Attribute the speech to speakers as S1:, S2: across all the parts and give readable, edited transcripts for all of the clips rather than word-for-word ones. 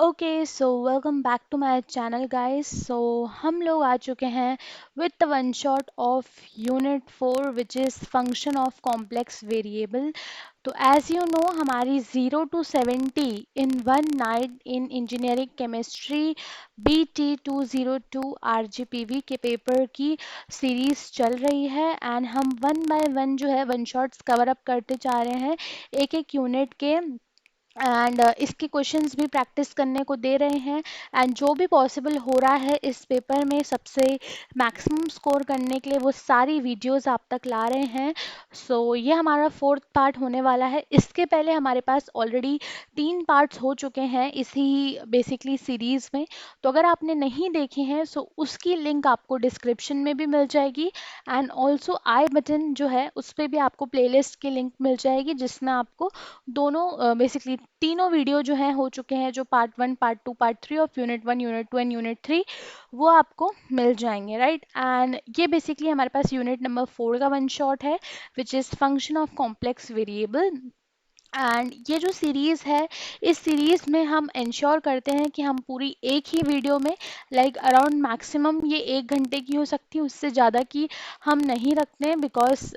S1: Okay so welcome back to my channel guys. So हम लोग आ चुके हैं with the one shot of unit 4 which is function of complex variable. तो as you know हमारी 0 to 70 in one night in engineering chemistry BT 202 RGPV के paper की series चल रही है एंड हम वन बाय वन जो है वन शॉट्स कवर अप करते जा रहे हैं एक एक यूनिट के। एंड इसके क्वेश्चंस भी प्रैक्टिस करने को दे रहे हैं एंड जो भी पॉसिबल हो रहा है इस पेपर में सबसे मैक्सिमम स्कोर करने के लिए वो सारी वीडियोस आप तक ला रहे हैं। ये हमारा फोर्थ पार्ट होने वाला है। इसके पहले हमारे पास ऑलरेडी 3 पार्ट्स हो चुके हैं इसी बेसिकली सीरीज में। तो अगर आपने नहीं देखे हैं सो उसकी लिंक आपको डिस्क्रिप्शन में भी मिल जाएगी एंड ऑल्सो आई बटन जो है उस पर भी आपको प्लेलिस्ट की लिंक मिल जाएगी जिसमें आपको दोनों बेसिकली तीनों वीडियो जो हैं हो चुके हैं, जो part 1 part 2 part 3 of unit 1 unit 2 and unit 3 वो आपको मिल जाएंगे, राइट। एंड ये बेसिकली हमारे पास यूनिट नंबर 4 का वन शॉट है विच is function of complex variable. And ये जो सीरीज़ है इस सीरीज़ में हम इंश्योर करते हैं कि हम पूरी एक ही वीडियो में लाइक अराउंड मैक्सिमम ये 1 घंटे की हो सकती है, उससे ज़्यादा की हम नहीं रखते हैं बिकॉज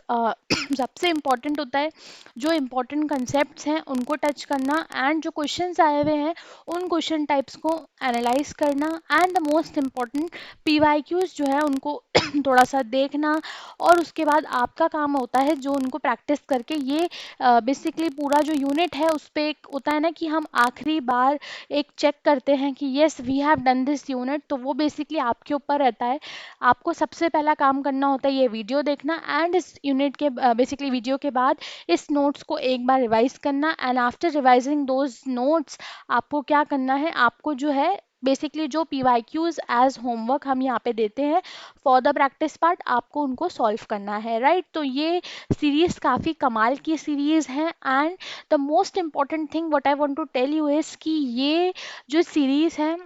S1: सबसे इम्पॉर्टेंट होता है जो इम्पॉर्टेंट कंसेप्ट्स हैं उनको टच करना एंड जो क्वेश्चंस आए हुए हैं उन क्वेश्चन टाइप्स को एनालाइज करना and the most important PYQs जो है उनको थोड़ा सा देखना। और उसके बाद आपका काम होता है जो उनको प्रैक्टिस करके ये बेसिकली पूरा जो यूनिट है उस पे एक होता है ना कि हम आखिरी बार एक चेक करते हैं कि yes we have done this unit, तो वो बेसिकली आपके ऊपर रहता है। आपको सबसे पहला काम करना होता है ये वीडियो देखना एंड इस यूनिट के बेसिकली वीडियो के बाद इस नोट्स को एक बार रिवाइज करना and after revising those notes आपको क्या करना है, आपको जो है बेसिकली जो PYQs एज होमवर्क हम यहाँ पे देते हैं फॉर द प्रैक्टिस पार्ट आपको उनको सॉल्व करना है, राइट। तो ये सीरीज काफ़ी कमाल की सीरीज है and the most important thing what I want to tell you is कि ये जो सीरीज है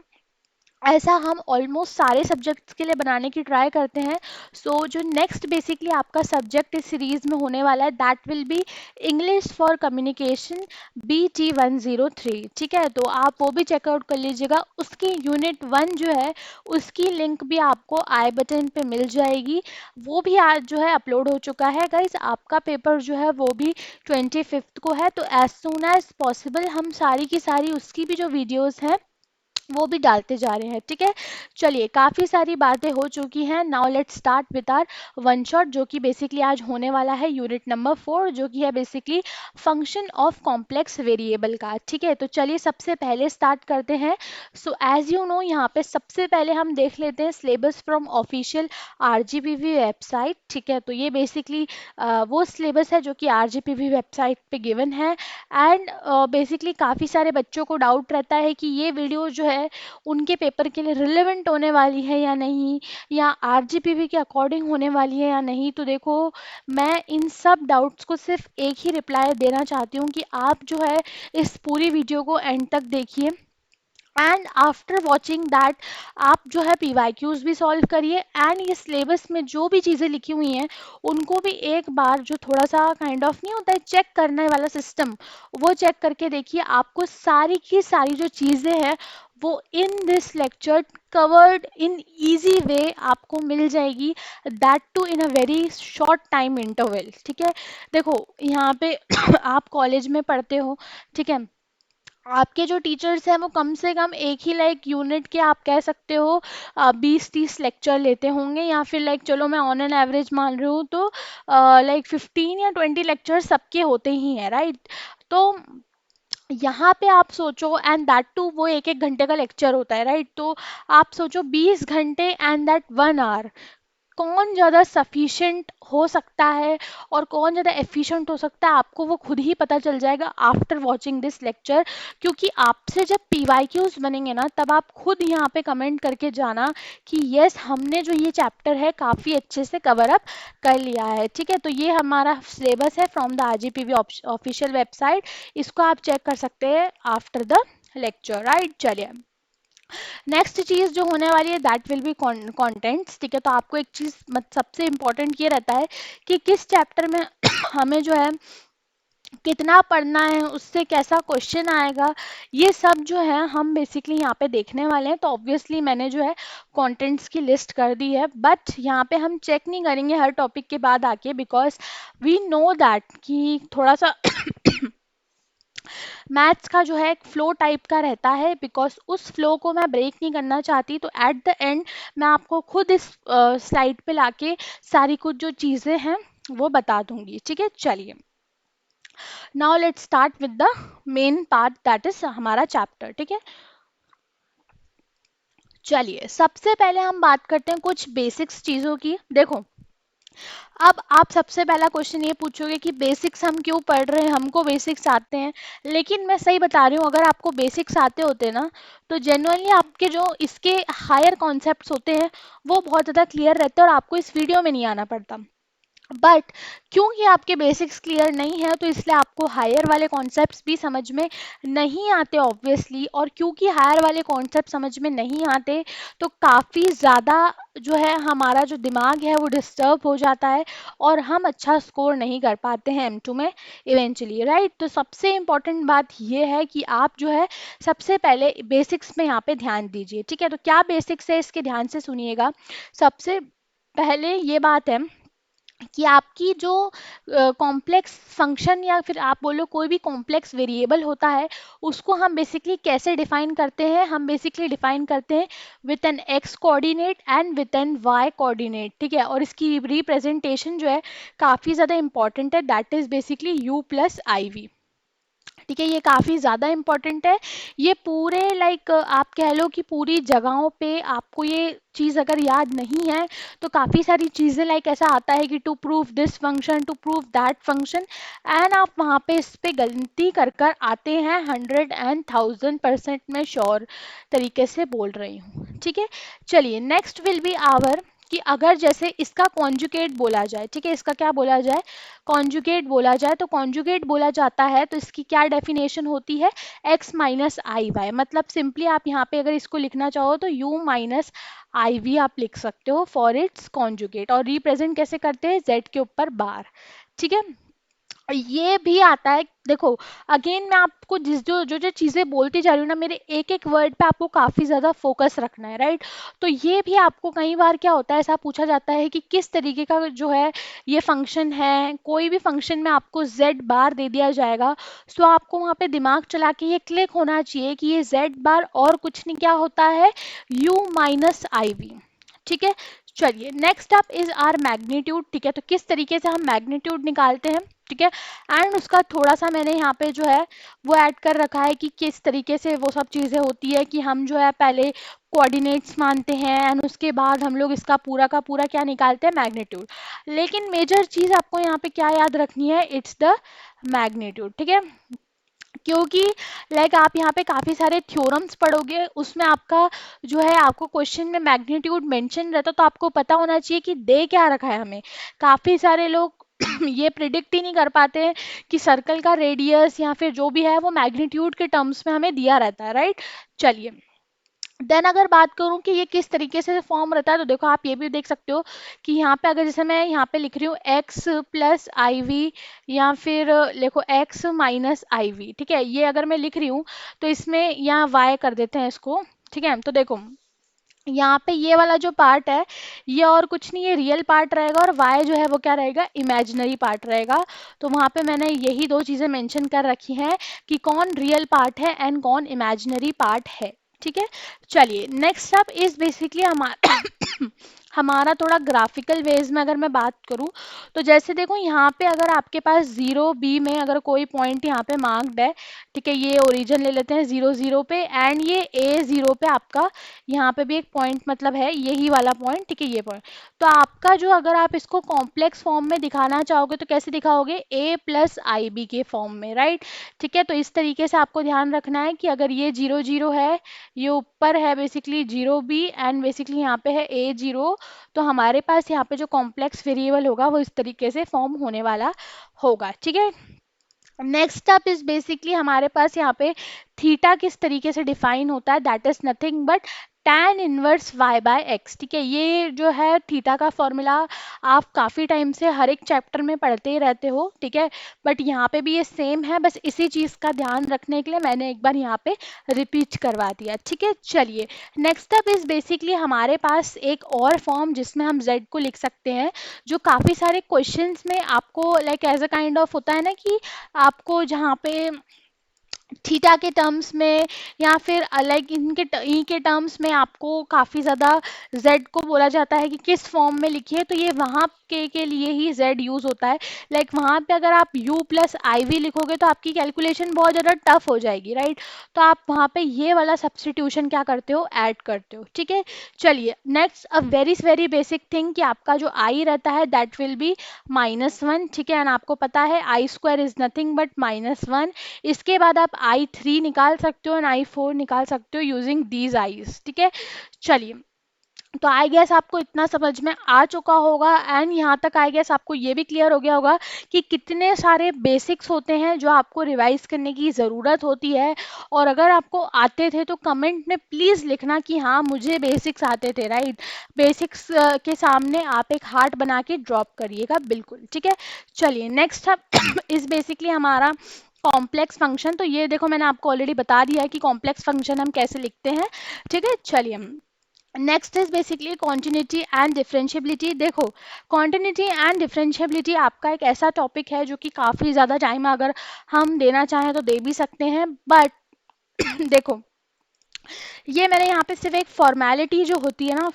S1: ऐसा हम ऑलमोस्ट सारे सब्जेक्ट्स के लिए बनाने की ट्राई करते हैं। जो नेक्स्ट बेसिकली आपका सब्जेक्ट इस सीरीज में होने वाला है that will be English for communication BT 103, ठीक है। तो आप वो भी चेकआउट कर लीजिएगा। उसकी यूनिट 1 जो है उसकी लिंक भी आपको आई बटन पे मिल जाएगी। वो भी आज जो है अपलोड हो चुका है गाइज। आपका पेपर जो है वो भी 25th को है, तो एज सुन एज पॉसिबल हम सारी की सारी उसकी भी जो वीडियोज़ हैं वो भी डालते जा रहे हैं, ठीक है। चलिए काफ़ी सारी बातें हो चुकी हैं। Now let's start with our one shot जो कि बेसिकली आज होने वाला है यूनिट नंबर 4 जो कि है basically function of complex variable का, ठीक है। तो चलिए सबसे पहले स्टार्ट करते हैं। एज यू नो यहाँ पे सबसे पहले हम देख लेते हैं syllabus from official RGPV website, ठीक है। तो ये बेसिकली वो सिलेबस है जो कि RGPV वेबसाइट पे गिवन है एंड बेसिकली काफ़ी सारे बच्चों को डाउट रहता है कि ये वीडियो जो है उनके पेपर के लिए रिलेवेंट होने वाली है या नहीं, या RGPV के अकॉर्डिंग होने वाली है या नहीं। तो देखो मैं इन सब डाउट्स को सिर्फ एक ही रिप्लाई देना चाहती हूँ कि आप जो है इस पूरी वीडियो को एंड तक देखिए एंड आफ्टर वॉचिंग दैट आप जो है PYQs भी सॉल्व करिए एंड ये सिलेबस में जो भी चीज़ें लिखी हुई हैं उनको भी एक बार जो थोड़ा सा काइंड ऑफ नहीं होता है चेक करने वाला सिस्टम, वो चेक करके देखिए। आपको सारी की सारी जो चीज़ें हैं वो in this lecture covered in easy way आपको मिल जाएगी, that too in a very short time interval, ठीक है। देखो यहाँ पे आप कॉलेज में पढ़ते हो, ठीक है। आपके जो टीचर्स हैं वो कम से कम एक ही लाइक यूनिट के आप कह सकते हो 20-30 लेक्चर लेते होंगे, या फिर लाइक चलो मैं ऑन एन एवरेज मान रही हूँ तो लाइक 15 या 20 लेक्चर सबके होते ही हैं, राइट। तो यहाँ पे आप सोचो एंड दैट टू वो एक एक घंटे का लेक्चर होता है, राइट। तो आप सोचो 20 घंटे एंड दैट 1 आवर कौन ज़्यादा सफिशिएंट हो सकता है और कौन ज़्यादा एफिशिएंट हो सकता है आपको वो खुद ही पता चल जाएगा आफ्टर वॉचिंग दिस लेक्चर। क्योंकि आपसे जब PYQs बनेंगे ना तब आप खुद यहाँ पे कमेंट करके जाना कि यस हमने जो ये चैप्टर है काफ़ी अच्छे से कवर अप कर लिया है, ठीक है। तो ये हमारा सिलेबस है from the RGPV official website, इसको आप चेक कर सकते हैं आफ्टर द लेक्चर, राइट। चलिए नेक्स्ट चीज़ जो होने वाली है दैट विल बी कंटेंट्स, ठीक है। तो आपको एक चीज़ सबसे इम्पोर्टेंट ये रहता है कि किस चैप्टर में हमें जो है कितना पढ़ना है, उससे कैसा क्वेश्चन आएगा, ये सब जो है हम बेसिकली यहाँ पे देखने वाले हैं। तो ऑब्वियसली मैंने जो है कंटेंट्स की लिस्ट कर दी है, बट यहाँ पे हम चेक नहीं करेंगे हर टॉपिक के बाद आके, बिकॉज वी नो दैट कि थोड़ा सा मैथ्स का जो है एक फ्लो टाइप का रहता है, बिकॉज उस फ्लो को मैं ब्रेक नहीं करना चाहती। तो एट द एंड मैं आपको खुद इस स्लाइड पे लाके सारी कुछ जो चीज़ें हैं वो बता दूंगी, ठीक है। चलिए, now let's start with the main part, that is हमारा चैप्टर, ठीक है। चलिए, सबसे पहले हम बात करते हैं कुछ बेसिक्स चीज़ों की। देखो, अब आप सबसे पहला क्वेश्चन ये पूछोगे कि बेसिक्स हम क्यों पढ़ रहे हैं, हमको बेसिक्स आते हैं। लेकिन मैं सही बता रही हूँ, अगर आपको बेसिक्स आते होते ना, तो जेन्युइनली आपके जो इसके हायर कॉन्सेप्ट्स होते हैं वो बहुत ज़्यादा क्लियर रहते हैं और आपको इस वीडियो में नहीं आना पड़ता। बट क्योंकि आपके बेसिक्स क्लियर नहीं है, तो इसलिए आपको हायर वाले कॉन्सेप्ट्स भी समझ में नहीं आते ऑब्वियसली। और क्योंकि हायर वाले कॉन्सेप्ट समझ में नहीं आते, तो काफ़ी ज़्यादा जो है हमारा जो दिमाग है वो डिस्टर्ब हो जाता है और हम अच्छा स्कोर नहीं कर पाते हैं M2 में इवेंचुअली, राइट। तो सबसे इम्पॉर्टेंट बात ये है कि आप जो है सबसे पहले बेसिक्स में यहाँ पे ध्यान दीजिए, ठीक है। तो क्या बेसिक्स है, इसके ध्यान से सुनिएगा। सबसे पहले ये बात है कि आपकी जो कॉम्प्लेक्स फंक्शन या फिर आप बोलो कोई भी कॉम्प्लेक्स वेरिएबल होता है, उसको हम बेसिकली कैसे डिफाइन करते हैं। हम बेसिकली डिफाइन करते हैं with an x coordinate and with an y coordinate, ठीक है। और इसकी रिप्रेजेंटेशन जो है काफ़ी ज़्यादा इंपॉर्टेंट है, that is basically u plus i v, ठीक है। ये काफ़ी ज़्यादा इम्पोर्टेंट है। ये पूरे लाइक आप कह लो कि पूरी जगहों पे आपको ये चीज़ अगर याद नहीं है, तो काफ़ी सारी चीज़ें लाइक ऐसा आता है कि to prove this function, to prove that function, and आप वहाँ पे इस पे गलती कर कर आते हैं। 100 and 1000% मैं श्योर तरीके से बोल रही हूँ, ठीक है। चलिए, नेक्स्ट विल बी आवर कि अगर जैसे इसका कॉन्जुगेट बोला जाए, ठीक है, इसका क्या बोला जाए, कॉन्जुगेट बोला जाए। तो कॉन्जुगेट बोला जाता है तो इसकी क्या डेफिनेशन होती है, x माइनस आई वाई। मतलब सिंपली आप यहाँ पे अगर इसको लिखना चाहो तो u माइनस आई वी आप लिख सकते हो फॉर इट्स कॉन्जुगेट। और रिप्रेजेंट कैसे करते हैं, z के ऊपर बार, ठीक है। ये भी आता है। देखो, अगेन मैं आपको जिस जो जो जो चीज़ें बोलती जा रही हूँ ना, मेरे एक एक वर्ड पे आपको काफ़ी ज़्यादा फोकस रखना है, राइट। तो ये भी आपको कई बार क्या होता है, ऐसा पूछा जाता है कि किस तरीके का जो है ये फंक्शन है। कोई भी फंक्शन में आपको z बार दे दिया जाएगा, तो आपको वहाँ पे दिमाग चला के ये क्लिक होना चाहिए कि ये z बार और कुछ नहीं क्या होता है, u माइनस आई वी, ठीक है। चलिए, next up is our magnitude, ठीक है। तो किस तरीके से हम मैग्नीट्यूड निकालते हैं, ठीक है। एंड उसका थोड़ा सा मैंने यहाँ पे जो है वो ऐड कर रखा है कि किस तरीके से वो सब चीज़ें होती है कि हम जो है पहले कोऑर्डिनेट्स मानते हैं एंड उसके बाद हम लोग इसका पूरा का पूरा क्या निकालते हैं, मैग्नीट्यूड। लेकिन मेजर चीज़ आपको यहाँ पे क्या याद रखनी है, इट्स द मैग्नीट्यूड, ठीक है। क्योंकि लाइक आप यहाँ पे काफ़ी सारे थ्योरम्स पढ़ोगे, उसमें आपका जो है आपको क्वेश्चन में मैग्नीट्यूड मेंशन रहता, तो आपको पता होना चाहिए कि दे क्या रखा है हमें। काफ़ी सारे लोग ये प्रिडिक्ट ही नहीं कर पाते हैं कि सर्कल का रेडियस या फिर जो भी है वो मैग्नीट्यूड के टर्म्स में हमें दिया रहता है, राइट। चलिए, देन अगर बात करूं कि ये किस तरीके से फॉर्म रहता है, तो देखो आप ये भी देख सकते हो कि यहाँ पे अगर जैसे मैं यहाँ पे लिख रही हूँ x प्लस आई वी, या फिर देखो x माइनस आई वी, ठीक है। ये अगर मैं लिख रही हूँ तो इसमें यहाँ y कर देते हैं इसको, ठीक है। तो देखो, यहाँ पे ये वाला जो पार्ट है ये और कुछ नहीं, ये रियल पार्ट रहेगा और y जो है वो क्या रहेगा, इमेजिनरी पार्ट रहेगा। तो वहाँ पे मैंने यही दो चीज़ें मेंशन कर रखी हैं कि कौन रियल पार्ट है एंड कौन इमेजिनरी पार्ट है, ठीक है। चलिए, नेक्स्ट सब इज बेसिकली हमारा हमारा थोड़ा ग्राफिकल वेज में अगर मैं बात करूं, तो जैसे देखो यहाँ पे अगर आपके पास 0 b में अगर कोई पॉइंट यहाँ पे मार्क्ड है, ठीक है, ये ओरिजिन ले लेते हैं 0 0 पे, एंड ये a0 पे आपका यहाँ पे भी एक पॉइंट मतलब है यही वाला पॉइंट, ठीक है, ये पॉइंट। तो आपका जो अगर आप इसको कॉम्प्लेक्स फॉर्म में दिखाना चाहोगे तो कैसे दिखाओगे, a प्लस आई बी के फॉर्म में, राइट, ठीक है। तो इस तरीके से आपको ध्यान रखना है कि अगर ये 0 0 है, ये ऊपर है बेसिकली 0 b एंड बेसिकली यहाँ पे है a0, तो हमारे पास यहाँ पे जो कॉम्प्लेक्स वेरिएबल होगा वो इस तरीके से फॉर्म होने वाला होगा, ठीक है। नेक्स्ट अप इज बेसिकली हमारे पास यहाँ पे थीटा किस तरीके से डिफाइन होता है, that is nothing but tan inverse y by x. ठीक है, ये जो है थीटा का फॉर्मूला आप काफ़ी टाइम से हर एक चैप्टर में पढ़ते ही रहते हो। ठीक है, बट यहाँ पे भी ये सेम है, बस इसी चीज़ का ध्यान रखने के लिए मैंने एक बार यहाँ पे रिपीट करवा दिया। ठीक है, चलिए नेक्स्ट अप इज बेसिकली हमारे पास एक और फॉर्म जिसमें हम z को लिख सकते हैं, जो काफ़ी सारे क्वेश्चंस में आपको like as a kind of होता है ना कि आपको जहाँ पे थीटा के टर्म्स में या फिर लाइक इनके ई के टर्म्स में आपको काफ़ी ज़्यादा z को बोला जाता है कि किस फॉर्म में लिखिए, तो ये वहाँ के लिए ही z यूज़ होता है। लाइक वहाँ पे अगर आप u प्लस आई वी लिखोगे तो आपकी कैलकुलेशन बहुत ज़्यादा टफ हो जाएगी, राइट। तो आप वहाँ पे ये वाला सब्सटीट्यूशन क्या करते हो, ऐड करते हो। ठीक है, चलिए next a very very basic thing कि आपका जो i रहता है दैट विल बी -1। ठीक है, एंड आपको पता है आई स्क्वायर इज नथिंग बट -1। इसके बाद आप i3 निकाल सकते हो एंड i4 निकाल सकते हो यूजिंग दीज आईज। ठीक है, चलिए तो आई गेस आपको इतना समझ में आ चुका होगा एंड यहाँ तक आई गेस आपको ये भी क्लियर हो गया होगा कि कितने सारे बेसिक्स होते हैं जो आपको रिवाइज करने की ज़रूरत होती है। और अगर आपको आते थे तो कमेंट में प्लीज़ लिखना कि हाँ मुझे बेसिक्स आते थे, राइट। बेसिक्स के सामने आप एक हार्ट बना के ड्रॉप करिएगा, बिल्कुल। ठीक है, चलिए नेक्स्ट इस बेसिकली हमारा कॉम्प्लेक्स फंक्शन। तो ये देखो मैंने आपको ऑलरेडी बता दिया है कि कॉम्प्लेक्स फंक्शन हम कैसे लिखते हैं। ठीक है, चलिए next is basically continuity and differentiability. देखो कॉन्टिन्यूटी एंड डिफरेंशियबिलिटी आपका एक ऐसा टॉपिक है जो कि काफ़ी ज़्यादा टाइम अगर हम देना चाहें तो दे भी सकते हैं, बट देखो ये मैंने यहाँ पे सिर्फ एक फॉर्मेलिटी जो होती है ना,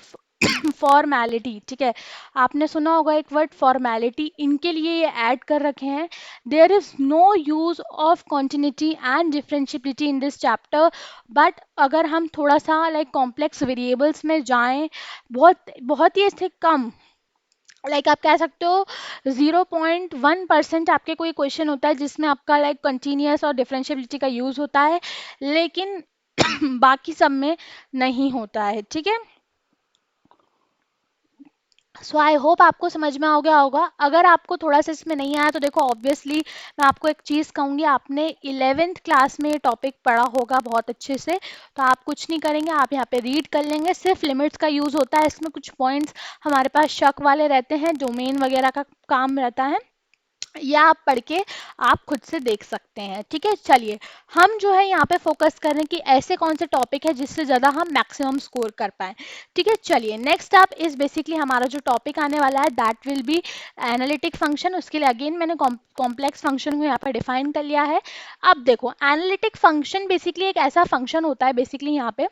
S1: फॉर्मेलिटी, ठीक है, आपने सुना होगा एक वर्ड फॉर्मेलिटी, इनके लिए ये ऐड कर रखे हैं। There is no use of continuity and differentiability in this chapter, but अगर हम थोड़ा सा लाइक कॉम्प्लेक्स वेरिएबल्स में जाएं, बहुत बहुत ही इससे कम, लाइक आप कह सकते हो 0.1% आपके कोई क्वेश्चन होता है जिसमें आपका लाइक कंटिन्यूअस और डिफरेंशियबिलिटी का यूज होता है, लेकिन बाकी सब में नहीं होता है। ठीक है, सो आई होप आपको समझ में आ गया होगा। अगर आपको थोड़ा सा इसमें नहीं आया तो देखो ऑब्वियसली मैं आपको एक चीज़ कहूँगी, आपने 11th क्लास में ये टॉपिक पढ़ा होगा बहुत अच्छे से, तो आप कुछ नहीं करेंगे, आप यहाँ पे रीड कर लेंगे, सिर्फ लिमिट्स का यूज़ होता है इसमें, कुछ पॉइंट्स हमारे पास शक वाले रहते हैं, डोमेन वगैरह का काम रहता है, या आप पढ़ के आप खुद से देख सकते हैं। ठीक है, चलिए हम जो है यहाँ पे फोकस कर रहे हैं कि ऐसे कौन से टॉपिक है जिससे ज़्यादा हम मैक्सिमम स्कोर कर पाएँ। ठीक है, चलिए नेक्स्ट अप इज बेसिकली हमारा जो टॉपिक आने वाला है that will be analytic function. उसके लिए अगेन मैंने कॉम्प्लेक्स फंक्शन को यहाँ पर डिफाइन कर लिया है। अब देखो एनालिटिक फंक्शन बेसिकली एक ऐसा फंक्शन होता है बेसिकली यहाँ पे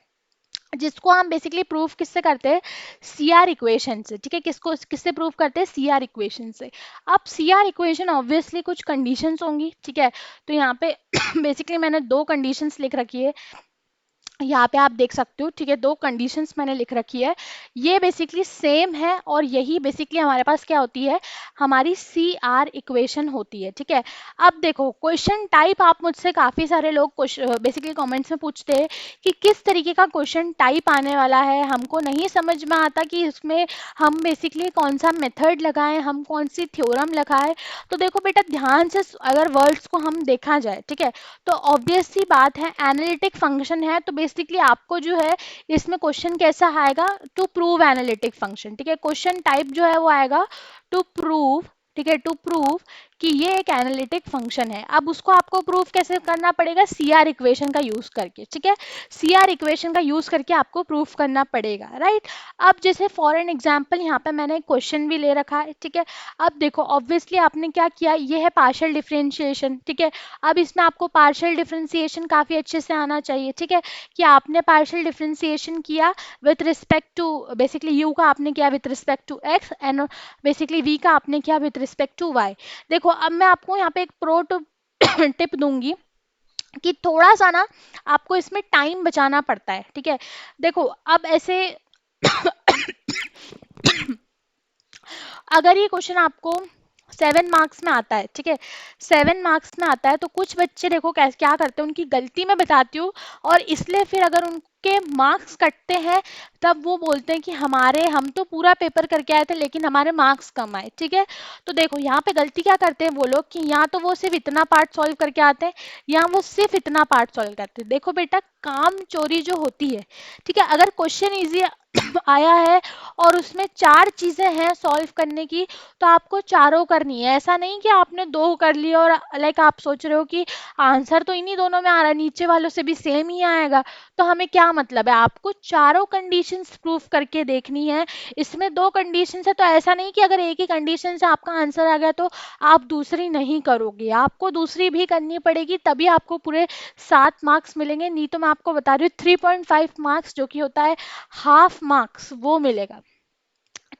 S1: जिसको हम बेसिकली प्रूफ किससे करते हैं, सी आर इक्वेशन से। ठीक है, किसको किससे प्रूफ करते हैं, सी आर इक्वेशन से। अब सी आर इक्वेशन ऑब्वियसली कुछ कंडीशंस होंगी। ठीक है, तो यहाँ पे बेसिकली मैंने दो कंडीशंस लिख रखी है, यहाँ पे आप देख सकते हो। ठीक है, दो कंडीशंस मैंने लिख रखी है, ये बेसिकली सेम है और यही बेसिकली हमारे पास क्या होती है, हमारी सी आर इक्वेशन होती है। ठीक है, अब देखो क्वेश्चन टाइप आप मुझसे काफ़ी सारे लोग बेसिकली कमेंट्स में पूछते हैं कि किस तरीके का क्वेश्चन टाइप आने वाला है, हमको नहीं समझ में आता कि इसमें हम बेसिकली कौन सा मेथड लगाएं, हम कौन सी थ्योरम लगाएं। तो देखो बेटा ध्यान से अगर वर्ड्स को हम देखा जाए, ठीक है, तो ऑब्वियस सी बात है एनालिटिक फंक्शन है, तो बेसिकली आपको जो है इसमें क्वेश्चन कैसा आएगा, टू प्रूव एनालिटिक फंक्शन। ठीक है, क्वेश्चन टाइप जो है वो आएगा टू प्रूव। ठीक है, टू प्रूव कि ये एक एनालिटिक फंक्शन है। अब उसको आपको प्रूव कैसे करना पड़ेगा, सीआर इक्वेशन का यूज करके। ठीक है, सीआर इक्वेशन का यूज करके आपको प्रूफ करना पड़ेगा, राइट। अब जैसे फॉर एन एग्जांपल यहाँ पे मैंने क्वेश्चन भी ले रखा है। ठीक है, अब देखो ऑब्वियसली आपने क्या किया, ये है पार्शियल डिफरेंशिएशन। ठीक है, अब इसमें आपको पार्शियल डिफरेंशिएशन काफ़ी अच्छे से आना चाहिए। ठीक है, कि आपने पार्शियल डिफरेंशिएशन किया with respect to basically u का आपने किया with respect to x and basically v का आपने किया विथ रिस्पेक्ट टू वाई। देखो अब मैं आपको यहाँ पे एक प्रो टिप दूंगी कि थोड़ा सा ना आपको इसमें टाइम बचाना पड़ता है। ठीक है, देखो अब ऐसे अगर ये क्वेश्चन आपको 7 मार्क्स में आता है, ठीक है, 7 मार्क्स में आता है, तो कुछ बच्चे देखो कैसे क्या करते हैं, उनकी गलती मैं बताती हूँ और इसलिए फिर अगर उन के मार्क्स कटते हैं तब वो बोलते हैं कि हमारे हम तो पूरा पेपर करके आए थे लेकिन हमारे मार्क्स कम आए। ठीक है, तो देखो यहाँ पे गलती क्या करते हैं वो लोग कि या तो वो सिर्फ इतना पार्ट सॉल्व करके आते हैं या वो सिर्फ इतना पार्ट सॉल्व करते हैं। देखो बेटा, काम चोरी जो होती है, ठीक है, अगर क्वेश्चन इजी आया है और उसमें चार चीजें हैं सॉल्व करने की, तो आपको चारों करनी है। ऐसा नहीं कि आपने दो कर ली और लाइक आप सोच रहे हो कि आंसर तो इन्हीं दोनों में आ रहा है, नीचे वालों से भी सेम ही आएगा, तो हमें क्या मतलब है। आपको चारों कंडीशंस प्रूफ करके देखनी है। इसमें दो कंडीशंस है, तो ऐसा नहीं कि अगर एक ही कंडीशन से आपका आंसर आ गया तो आप दूसरी नहीं करोगे, आपको दूसरी भी करनी पड़ेगी, तभी आपको पूरे 7 मार्क्स मिलेंगे। नहीं तो मैं आपको बता रही हूँ 3.5 मार्क्स जो कि होता है हाफ मार्क्स वो मिलेगा।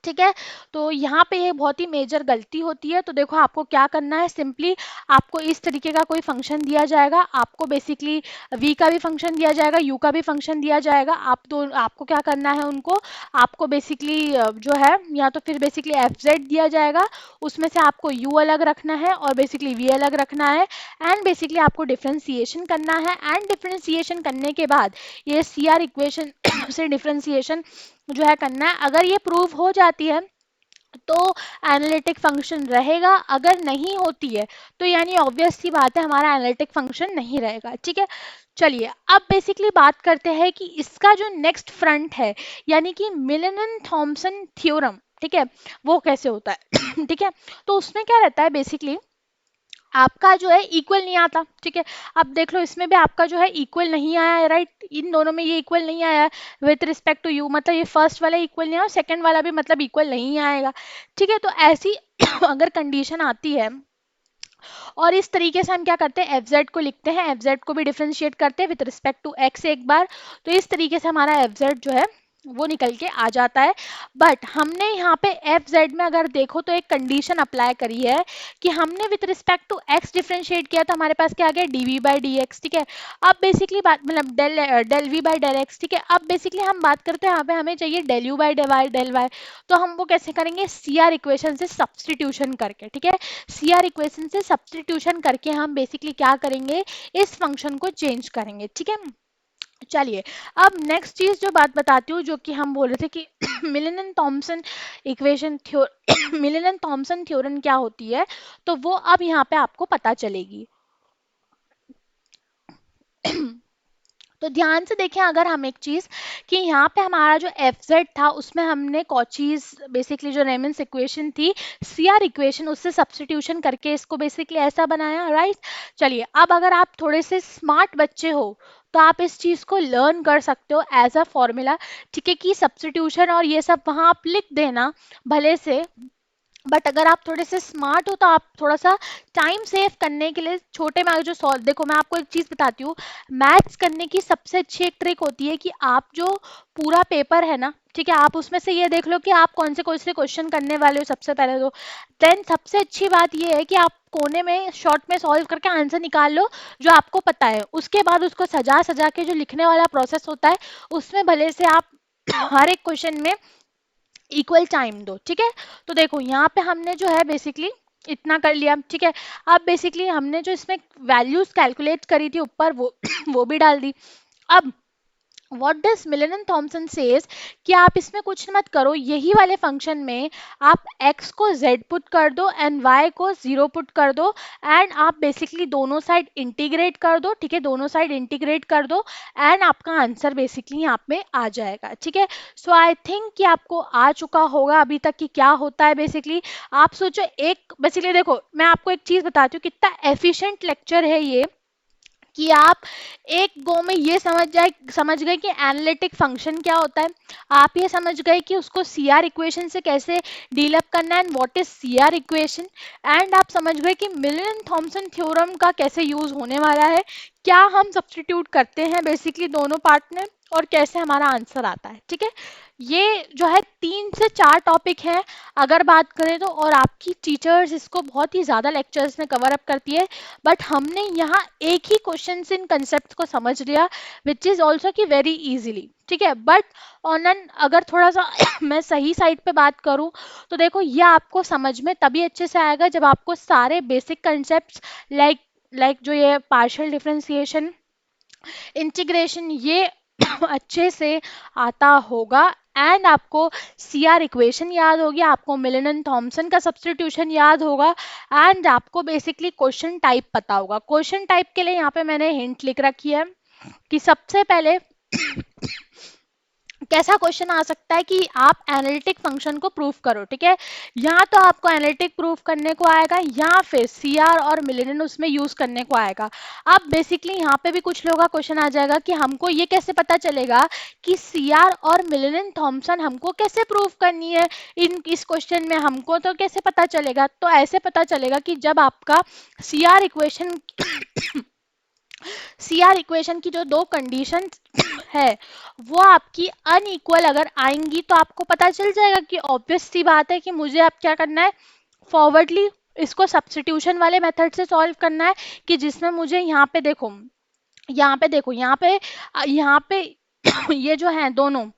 S1: ठीक है, तो यहाँ पे ये बहुत ही मेजर गलती होती है। तो देखो आपको क्या करना है, सिंपली आपको इस तरीके का कोई फंक्शन दिया जाएगा, आपको बेसिकली v का भी फंक्शन दिया जाएगा, u का भी फंक्शन दिया जाएगा। आपको क्या करना है उनको, आपको बेसिकली जो है या तो फिर बेसिकली fz दिया जाएगा, उसमें से आपको u अलग रखना है और बेसिकली v अलग रखना है, एंड बेसिकली आपको डिफ्रेंसिएशन करना है। एंड डिफ्रेंसिएशन करने के बाद ये CR इक्वेशन से डिफ्रेंसिएशन जो है करना है। अगर ये प्रूव हो जाती है तो एनालिटिक फंक्शन रहेगा, अगर नहीं होती है तो यानी ऑब्वियस सी बात है हमारा एनालिटिक फंक्शन नहीं रहेगा। ठीक है, चलिए अब बेसिकली बात करते हैं कि इसका जो नेक्स्ट फ्रंट है यानी कि मिलनन थॉमसन थ्योरम, ठीक है, वो कैसे होता है। ठीक है, तो उसमें क्या रहता है बेसिकली आपका जो है इक्वल नहीं आता। ठीक है, अब देख लो इसमें भी आपका जो है इक्वल नहीं आया है, राइट, इन दोनों में ये इक्वल नहीं आया है विथ रिस्पेक्ट टू यू, मतलब ये फर्स्ट वाला इक्वल नहीं आया, सेकंड वाला भी मतलब इक्वल नहीं आएगा। ठीक है, तो ऐसी अगर कंडीशन आती है और इस तरीके से हम क्या करते हैं एफ जेड को लिखते हैं, एफ जेड को भी डिफ्रेंशिएट करते हैं विद रिस्पेक्ट टू एक्स एक बार, तो इस तरीके से हमारा एफ जेड जो है वो निकल के आ जाता है। बट हमने यहाँ पे एफ जेड में अगर देखो तो एक कंडीशन अप्लाई करी है कि हमने with respect to x differentiate किया तो हमारे पास क्या आ गया d v by d x. ठीक है, अब बेसिकली बात मतलब del v by del x. ठीक है, अब बेसिकली हम बात करते हैं यहाँ पे हमें चाहिए del u by del y, तो हम वो कैसे करेंगे सी आर इक्वेशन से सब्सटीट्यूशन करके। ठीक है, सी आर इक्वेशन से सब्सटीट्यूशन करके हम बेसिकली क्या करेंगे इस फंक्शन को चेंज करेंगे। ठीक है, चलिए अब नेक्स्ट चीज जो बात बताती हूँ जो कि हम बोल रहे थे कि मिलिनन थॉमसन इक्वेशन मिलिनन थॉमसन थ्योरम क्या होती है, तो वो अब यहाँ पे आपको पता चलेगी। तो ध्यान से देखें अगर हम एक चीज कि यहाँ पे हमारा जो एफ जेड था उसमें हमने कॉचीज बेसिकली जो रेमन्स इक्वेशन थी सी आर इक्वेशन उससे सब्सटीट्यूशन करके इसको बेसिकली ऐसा बनाया, राइट। चलिए अब अगर आप थोड़े से स्मार्ट बच्चे हो तो आप इस चीज को लर्न कर सकते हो एज अ फॉर्मूला। ठीक है, कि सब्सटीट्यूशन और ये सब वहां आप लिख देना भले से, बट अगर आप थोड़े से स्मार्ट हो तो आप थोड़ा सा टाइम सेव करने के लिए छोटे में जो सॉल्व, देखो मैं आपको एक चीज बताती हूँ, मैथ्स करने की सबसे अच्छी एक ट्रिक होती है कि आप जो पूरा पेपर है ना, ठीक है, आप उसमें से ये देख लो कि आप कौन से क्वेश्चन करने वाले हो सबसे पहले तो, देन सबसे अच्छी बात ये है कि आप कोने में शॉर्ट में सॉल्व करके आंसर निकाल लो जो आपको पता है, उसके बाद उसको सजा सजा के जो लिखने वाला प्रोसेस होता है उसमें भले से आप हर एक क्वेश्चन में इक्वल टाइम दो। ठीक है, तो देखो यहाँ पे हमने जो है बेसिकली इतना कर लिया। ठीक है, अब बेसिकली हमने जो इसमें वैल्यूज कैलकुलेट करी थी ऊपर वो वो भी डाल दी। अब what does Milne Thomson says कि आप इसमें कुछ मत करो, यही वाले फंक्शन में आप x को z पुट कर दो एंड y को 0 पुट कर दो, एंड आप बेसिकली दोनों साइड इंटीग्रेट कर दो। ठीक है, दोनों साइड इंटीग्रेट कर दो एंड आपका आंसर बेसिकली यहाँ पे आ जाएगा। ठीक है, सो आई थिंक कि आपको आ चुका होगा अभी तक कि क्या होता है बेसिकली। आप सोचो एक बेसिकली देखो मैं आपको एक चीज बताती हूँ कितना एफिशिएंट लेक्चर है ये, कि आप एक गो में ये समझ गए कि एनालिटिक फंक्शन क्या होता है, आप ये समझ गए कि उसको सी आर इक्वेशन से कैसे डील अप करना है and what is C R equation, and आप समझ गए कि मिलन थॉमसन थ्योरम का कैसे यूज होने वाला है, क्या हम सब्सटीट्यूट करते हैं बेसिकली दोनों पार्ट में और कैसे हमारा आंसर आता है। ठीक है, ये जो है 3 से 4 टॉपिक है अगर बात करें तो, और आपकी टीचर्स इसको बहुत ही ज़्यादा लेक्चर्स में कवर अप करती है, बट हमने यहाँ एक ही क्वेश्चन इन कंसेप्ट को समझ लिया विच इज ऑल्सो की वेरी इजीली। ठीक है, बट ऑन एन अगर थोड़ा सा मैं सही साइड पे बात करूं तो देखो ये आपको समझ में तभी अच्छे से आएगा जब आपको सारे बेसिक कंसेप्ट लाइक जो ये पार्शियल डिफरेंशिएशन इंटीग्रेशन ये अच्छे से आता होगा। एंड आपको सीआर इक्वेशन याद होगी, आपको मिलन थॉमसन का सब्स्टिट्यूशन याद होगा, एंड आपको बेसिकली क्वेश्चन टाइप पता होगा। क्वेश्चन टाइप के लिए यहाँ पे मैंने हिंट लिख रखी है कि सबसे पहले कैसा क्वेश्चन आ सकता है कि आप एनालिटिक फंक्शन को प्रूफ करो, ठीक है। यहाँ तो आपको एनालिटिक प्रूफ करने को आएगा या फिर सीआर और मिलियन उसमें यूज करने को आएगा। अब बेसिकली यहाँ पे भी कुछ लोगों का क्वेश्चन आ जाएगा कि हमको ये कैसे पता चलेगा कि सीआर और मिलियन थॉमसन हमको कैसे प्रूफ करनी है इन इस क्वेश्चन में, हमको तो कैसे पता चलेगा। तो ऐसे पता चलेगा कि जब आपका सीआर इक्वेशन सीआर इक्वेशन की जो दो कंडीशन है वो आपकी अनइक्वल अगर आएंगी तो आपको पता चल जाएगा कि ऑब्वियस सी बात है कि मुझे अब क्या करना है, फॉरवर्डली इसको सब्स्टिट्यूशन वाले मेथड से सॉल्व करना है। कि जिसमें मुझे यहाँ पे ये जो है दोनों,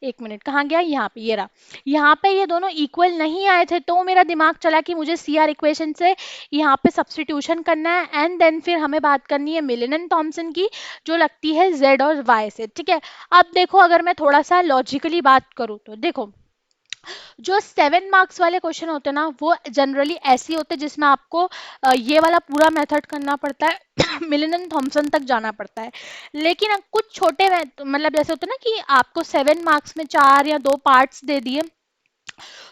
S1: एक मिनट कहाँ गया, यहाँ पे ये रहा, यहाँ पे ये दोनों इक्वल नहीं आए थे तो मेरा दिमाग चला कि मुझे सीआर इक्वेशन से यहाँ पे सब्स्टिट्यूशन करना है, एंड देन फिर हमें बात करनी है मिलिन एंड थॉमसन की जो लगती है जेड और वाई से, ठीक है। अब देखो अगर मैं थोड़ा सा लॉजिकली बात करूँ तो देखो, जो 7 मार्क्स वाले क्वेश्चन होते हैं ना वो जनरली ऐसे होते हैं जिसमें आपको ये वाला पूरा मेथड करना पड़ता है मिलिन एंड थॉमसन तक जाना पड़ता है। लेकिन अब कुछ छोटे मतलब जैसे होते हैं ना कि आपको 7 मार्क्स में 4 या 2 पार्ट्स दे दिए,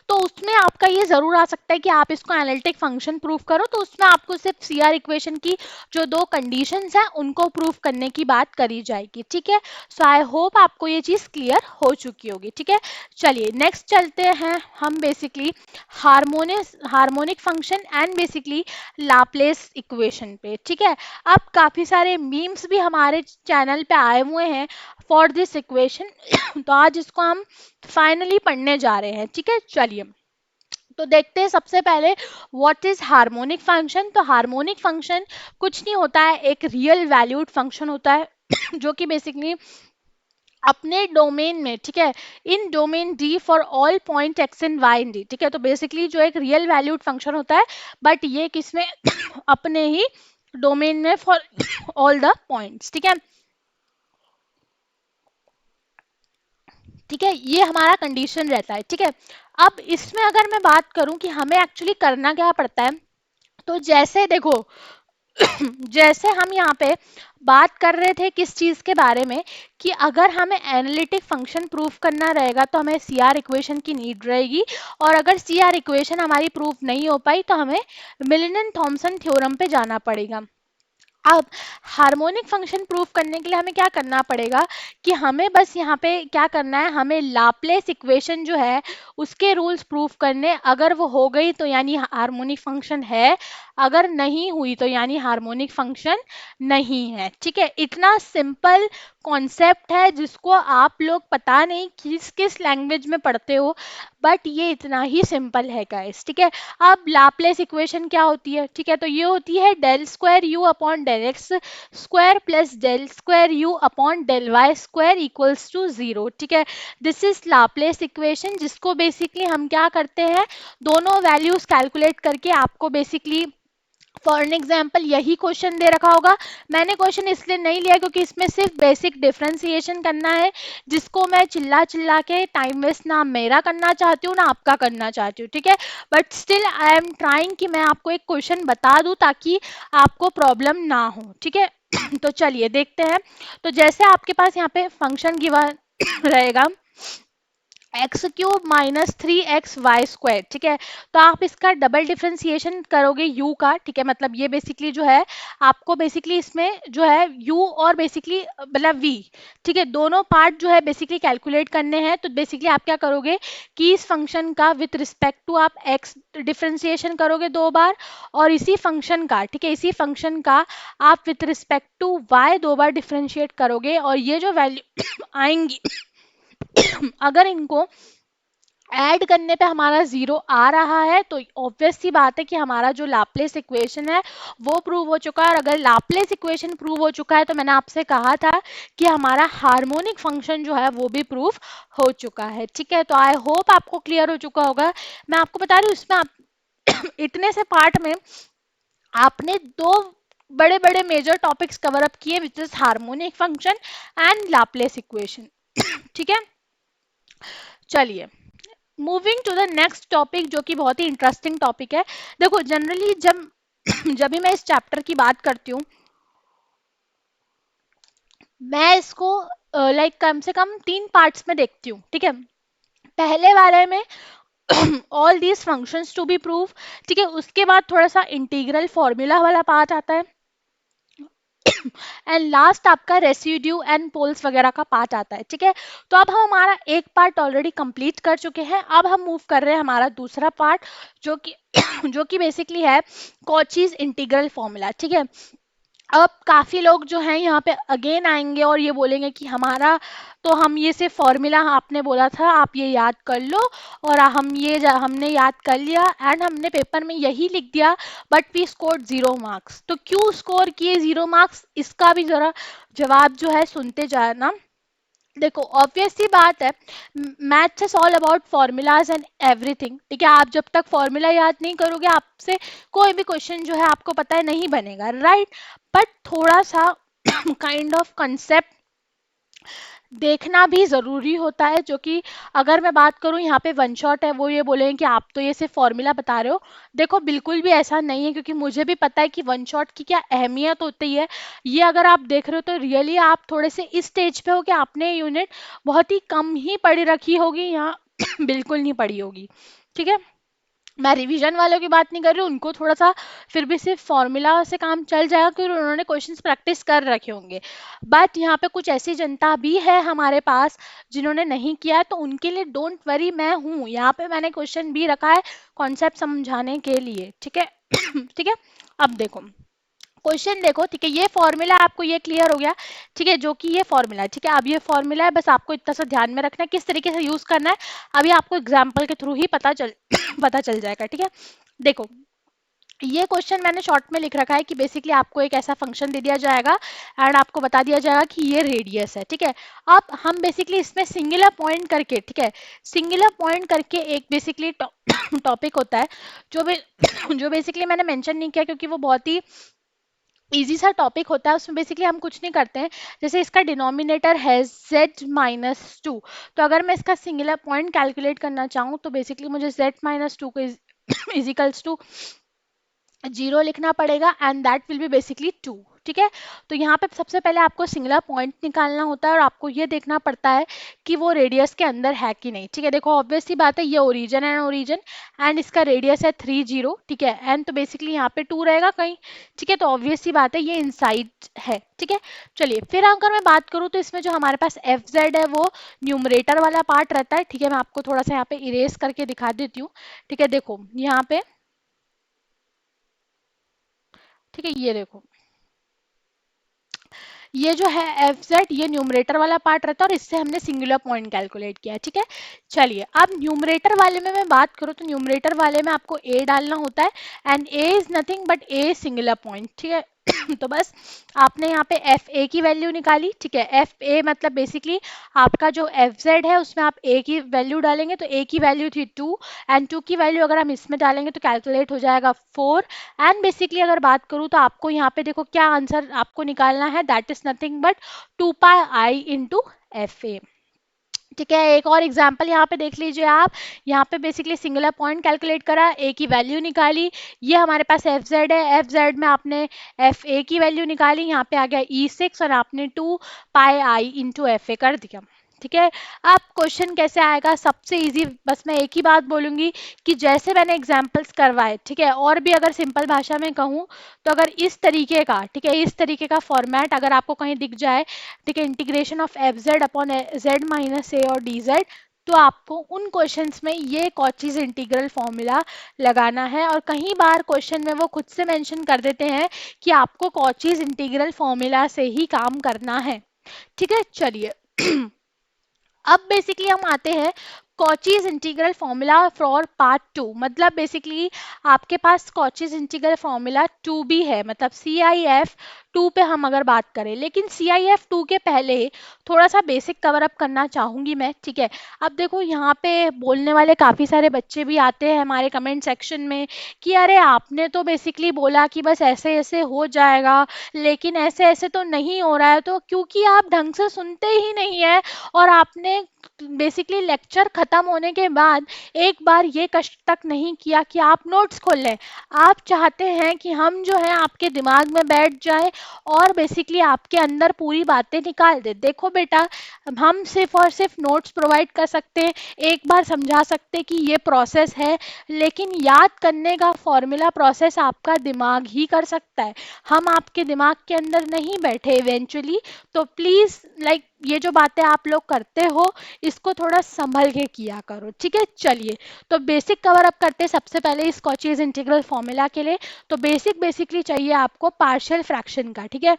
S1: तो उसमें आपका ये जरूर आ सकता है कि आप इसको एनालिटिक फंक्शन प्रूफ करो, तो उसमें आपको सिर्फ सीआर इक्वेशन की जो दो कंडीशंस हैं उनको प्रूफ करने की बात करी जाएगी, ठीक है। सो आई होप आपको ये चीज क्लियर हो चुकी होगी, ठीक है। चलिए नेक्स्ट चलते हैं हम basically harmonic function and basically Laplace equation पे, ठीक है। अब काफी सारे मीम्स भी हमारे चैनल पे आए हुए हैं फॉर दिस इक्वेशन तो आज इसको हम फाइनली पढ़ने जा रहे हैं, ठीक है। चलिए तो देखते हैं सबसे पहले व्हाट इज हार्मोनिक फंक्शन। तो हार्मोनिक फंक्शन कुछ नहीं होता है, एक रियल वैल्यूड फंक्शन होता है जो कि बेसिकली अपने डोमेन में, ठीक है, in domain D for all point X and Y in D, ठीक है। तो बेसिकली जो एक रियल वैल्यूड फंक्शन होता है बट ये किसमें अपने ही डोमेन में फॉर ऑल द पॉइंट्स, ठीक है। ठीक है, ये हमारा कंडीशन रहता है, ठीक है। अब इसमें अगर मैं बात करूं कि हमें एक्चुअली करना क्या पड़ता है, तो जैसे देखो जैसे हम यहाँ पे बात कर रहे थे किस चीज के बारे में कि अगर हमें एनालिटिक फंक्शन प्रूफ करना रहेगा तो हमें सीआर इक्वेशन की नीड रहेगी, और अगर सीआर इक्वेशन हमारी प्रूफ नहीं हो पाई तो हमें मिलिन एंड थॉमसन थ्योरम पे जाना पड़ेगा। अब हार्मोनिक फंक्शन प्रूफ करने के लिए हमें क्या करना पड़ेगा कि हमें बस यहाँ पे क्या करना है, हमें लाप्लेस इक्वेशन जो है उसके रूल्स प्रूफ करने, अगर वो हो गई तो यानी हार्मोनिक फंक्शन है, अगर नहीं हुई तो यानी हार्मोनिक फंक्शन नहीं है, ठीक है। इतना सिंपल कॉन्सेप्ट है जिसको आप लोग पता नहीं किस किस लैंग्वेज में पढ़ते हो, बट ये इतना ही सिंपल है गाइस, ठीक है। अब लाप्लेस इक्वेशन क्या होती है, ठीक है, तो ये होती है del square u upon del x square plus del square u upon del y square equals to zero, ठीक है। दिस इज लाप्लेस इक्वेशन जिसको बेसिकली हम क्या करते हैं, दोनों वैल्यूज कैलकुलेट करके आपको बेसिकली फॉर एन एग्जाम्पल यही क्वेश्चन दे रखा होगा। मैंने क्वेश्चन इसलिए नहीं लिया क्योंकि इसमें सिर्फ बेसिक डिफरेंशिएशन करना है, जिसको मैं चिल्ला चिल्ला के टाइम वेस्ट ना मेरा करना चाहती हूँ ना आपका करना चाहती हूँ, ठीक है। But still I am trying कि मैं आपको एक क्वेश्चन बता दूं ताकि आपको प्रॉब्लम ना हो, ठीक है। तो चलिए देखते हैं। तो जैसे आपके पास यहाँ पे फंक्शन गिवन रहेगा x cube minus three x y square, ठीक है। तो आप इसका डबल डिफरेंशिएशन करोगे u का, ठीक है, मतलब ये बेसिकली जो है आपको बेसिकली इसमें जो है u और बेसिकली मतलब v, ठीक है, दोनों पार्ट जो है बेसिकली कैलकुलेट करने हैं। तो बेसिकली आप क्या करोगे कि इस फंक्शन का विथ रिस्पेक्ट टू आप x डिफरेंशिएशन करोगे 2 बार, और इसी फंक्शन का, ठीक है, इसी फंक्शन का आप विथ रिस्पेक्ट टू y 2 बार डिफरेंशिएट करोगे, और ये जो वैल्यू आएंगी अगर इनको ऐड करने पे हमारा जीरो आ रहा है तो ऑब्वियस सी बात है कि हमारा जो लाप्लेस इक्वेशन है वो प्रूव हो चुका है। और अगर लाप्लेस इक्वेशन प्रूव हो चुका है तो मैंने आपसे कहा था कि हमारा हार्मोनिक फंक्शन जो है वो भी प्रूफ हो चुका है, ठीक है। तो आई होप आपको क्लियर हो चुका होगा। मैं आपको बता रही हूँ इसमें आप इतने से पार्ट में आपने दो बड़े बड़े मेजर टॉपिक्स कवर अप किए which is harmonic function and Laplace equation. ठीक है, चलिए moving to the next topic जो कि बहुत ही इंटरेस्टिंग टॉपिक है। देखो जनरली जब जब भी मैं इस चैप्टर की बात करती हूँ, मैं इसको लाइक कम से कम 3 पार्ट्स में देखती हूँ। ठीक है, पहले वाले में all these functions to be prove, ठीक है, उसके बाद थोड़ा सा इंटीग्रल फॉर्मूला वाला पार्ट आता है, एंड लास्ट आपका रेसिड्यू एंड पोल्स वगैरह का पार्ट आता है। ठीक है, तो अब हम हमारा एक पार्ट ऑलरेडी कंप्लीट कर चुके हैं, अब हम मूव कर रहे हैं हमारा दूसरा पार्ट जो कि जो कि बेसिकली है कॉचीज इंटीग्रल फॉर्मूला। ठीक है, अब काफी लोग जो हैं यहाँ पे अगेन आएंगे और ये बोलेंगे कि हमारा तो हम ये से फॉर्मूला आपने बोला था आप ये याद कर लो, और हमने याद कर लिया एंड हमने पेपर में यही लिख दिया, बट वी स्कोर 0 मार्क्स। तो क्यों स्कोर किए 0 मार्क्स, इसका भी जरा जवाब जो है सुनते जाना। देखो ऑब्वियस सी बात है, maths is all about formulas and everything. ठीक है, आप जब तक फॉर्मूला याद नहीं करोगे आपसे कोई भी क्वेश्चन जो है आपको पता है नहीं बनेगा, राइट। बट थोड़ा सा काइंड ऑफ कंसेप्ट देखना भी ज़रूरी होता है, जो कि अगर मैं बात करूं यहाँ पे वन शॉट है वो ये बोलेंगे कि आप तो ये सिर्फ फॉर्मूला बता रहे हो। देखो बिल्कुल भी ऐसा नहीं है, क्योंकि मुझे भी पता है कि वन शॉट की क्या अहमियत होती है। ये अगर आप देख रहे हो तो रियली आप थोड़े से इस स्टेज पे हो कि आपने यूनिट बहुत ही कम ही पढ़ी रखी होगी, यहाँ बिल्कुल नहीं पढ़ी होगी। ठीक है, मैं रिवीजन वालों की बात नहीं कर रही हूँ, उनको थोड़ा सा फिर भी सिर्फ फॉर्मूला से काम चल जाएगा क्योंकि उन्होंने क्वेश्चंस प्रैक्टिस कर रखे होंगे। बट यहाँ पे कुछ ऐसी जनता भी है हमारे पास जिन्होंने नहीं किया है, तो उनके लिए डोंट वरी, मैं हूँ यहाँ पे, मैंने क्वेश्चन भी रखा है कॉन्सेप्ट समझाने के लिए। ठीक है ठीक है, अब देखो क्वेश्चन देखो। ठीक है, ये फॉर्मूला आपको ये क्लियर हो गया। ठीक है, जो कि ये फॉर्मूला है। ठीक है, अब ये फॉर्मूला है, बस आपको इतना सा ध्यान में रखना है किस तरीके से यूज करना है, अभी आपको एग्जाम्पल के थ्रू ही पता चल पता चल जाएगा। ठीक है, देखो ये क्वेश्चन मैंने शॉर्ट में लिख रखा है कि बेसिकली आपको एक ऐसा फंक्शन दे दिया जाएगा एंड आपको बता दिया जाएगा कि ये रेडियस है। ठीक है, अब हम बेसिकली इसमें सिंगुलर पॉइंट करके, ठीक है, सिंगुलर पॉइंट करके एक बेसिकली टॉपिक होता है जो जो बेसिकली मैंने मेंशन नहीं किया क्योंकि वो बहुत ही इजी सा टॉपिक होता है। उसमें बेसिकली हम कुछ नहीं करते हैं, जैसे इसका डिनोमिनेटर है z-2, तो अगर मैं इसका सिंगुलर पॉइंट कैलकुलेट करना चाहूँ तो बेसिकली मुझे z-2 को इजिकल्स टू 0 लिखना पड़ेगा and that will be basically 2। ठीक है, तो यहाँ पे सबसे पहले आपको सिंगुलर पॉइंट निकालना होता है और आपको ये देखना पड़ता है कि वो रेडियस के अंदर है कि नहीं। ठीक है, देखो ऑब्वियस सी बात है, ये ओरिजिन है, ओरिजिन एंड इसका रेडियस है 30। ठीक है, एंड तो बेसिकली यहाँ पे 2 रहेगा कहीं। ठीक है, तो ऑब्वियस सी बात है ये इनसाइड है। ठीक है, चलिए फिर अगर मैं बात करूँ तो इसमें जो हमारे पास एफ जेड है वो न्यूमरेटर वाला पार्ट रहता है। ठीक है, मैं आपको थोड़ा सा यहाँ पे इरेज करके दिखा देती हूँ। ठीक है, देखो यहाँ पे, ठीक है, ये देखो ये जो है एफ जेड ये न्यूमरेटर वाला पार्ट रहता है और इससे हमने सिंगुलर पॉइंट कैलकुलेट किया है। ठीक है, चलिए अब न्यूमरेटर वाले में मैं बात करूँ तो न्यूमरेटर वाले में आपको ए डालना होता है and A is nothing but a singular point. ठीक है तो बस आपने यहाँ पे एफ ए की वैल्यू निकाली। ठीक है, एफ ए मतलब बेसिकली आपका जो एफ जेड है उसमें आप ए की वैल्यू डालेंगे, तो ए की वैल्यू थी 2 एंड 2 की वैल्यू अगर हम इसमें डालेंगे तो कैलकुलेट हो जाएगा 4। एंड बेसिकली अगर बात करूँ तो आपको यहाँ पे देखो क्या आंसर आपको निकालना है, that is nothing but 2 pi into F A. ठीक है, एक और एग्जांपल यहाँ पे देख लीजिए आप, यहाँ पे बेसिकली सिंगुलर पॉइंट कैलकुलेट करा, ए की वैल्यू निकाली, ये हमारे पास एफ जेड है, एफ जेड में आपने एफ ए की वैल्यू निकाली, यहाँ पे आ गया E6 और आपने 2 पाई इंटू एफ ए कर दिया। ठीक है, अब क्वेश्चन कैसे आएगा, सबसे इजी बस मैं एक ही बात बोलूंगी कि जैसे मैंने एग्जांपल्स करवाए, ठीक है, और भी अगर सिंपल भाषा में कहूँ तो अगर इस तरीके का, ठीक है, इस तरीके का फॉर्मेट अगर आपको कहीं दिख जाए, ठीक है, integration of F Z upon Z minus A और डी जेड, तो आपको उन क्वेश्चंस में ये कॉचीज इंटीग्रल फॉर्मूला लगाना है। और कई बार क्वेश्चन में वो खुद से मेंशन कर देते हैं कि आपको कॉचीज इंटीग्रल फॉर्मूला से ही काम करना है। ठीक है, चलिए अब बेसिकली हम आते हैं Cauchy's integral formula for part two, मतलब बेसिकली आपके पास कॉचीज इंटीग्रल फॉर्मूला टू भी है, मतलब सी आई एफ टू पे हम अगर बात करें, लेकिन सी आई एफ टू के पहले थोड़ा सा बेसिक कवर अप करना चाहूंगी मैं, ठीक है। अब देखो यहाँ पे बोलने वाले काफ़ी सारे बच्चे भी आते हैं हमारे कमेंट सेक्शन में कि अरे आपने तो बेसिकली बोला कि बस ऐसे ऐसे हो जाएगा, लेकिन ऐसे ऐसे तो नहीं हो रहा है, तो क्योंकि आप ढंग से सुनते ही नहीं है, और आपने बेसिकली लेक्चर खत्म होने के बाद एक बार ये कष्ट तक नहीं किया कि आप नोट्स खोल लें। आप चाहते हैं कि हम जो है आपके दिमाग में बैठ जाए और बेसिकली आपके अंदर पूरी बातें निकाल दे। देखो बेटा, हम सिर्फ और सिर्फ नोट्स प्रोवाइड कर सकते हैं, एक बार समझा सकते हैं कि ये प्रोसेस है, लेकिन याद करने का फॉर्मूला प्रोसेस आपका दिमाग ही कर सकता है, हम आपके दिमाग के अंदर नहीं बैठे इवेंचुअली। तो प्लीज़ लाइक ये जो बातें आप लोग करते हो इसको थोड़ा संभल के किया करो, ठीक है। चलिए, तो बेसिक कवर अप करते हैं सबसे पहले इस कॉचीज इंटीग्रल फॉर्मूला के लिए। तो बेसिक बेसिकली चाहिए आपको पार्शियल फ्रैक्शन का, ठीक है।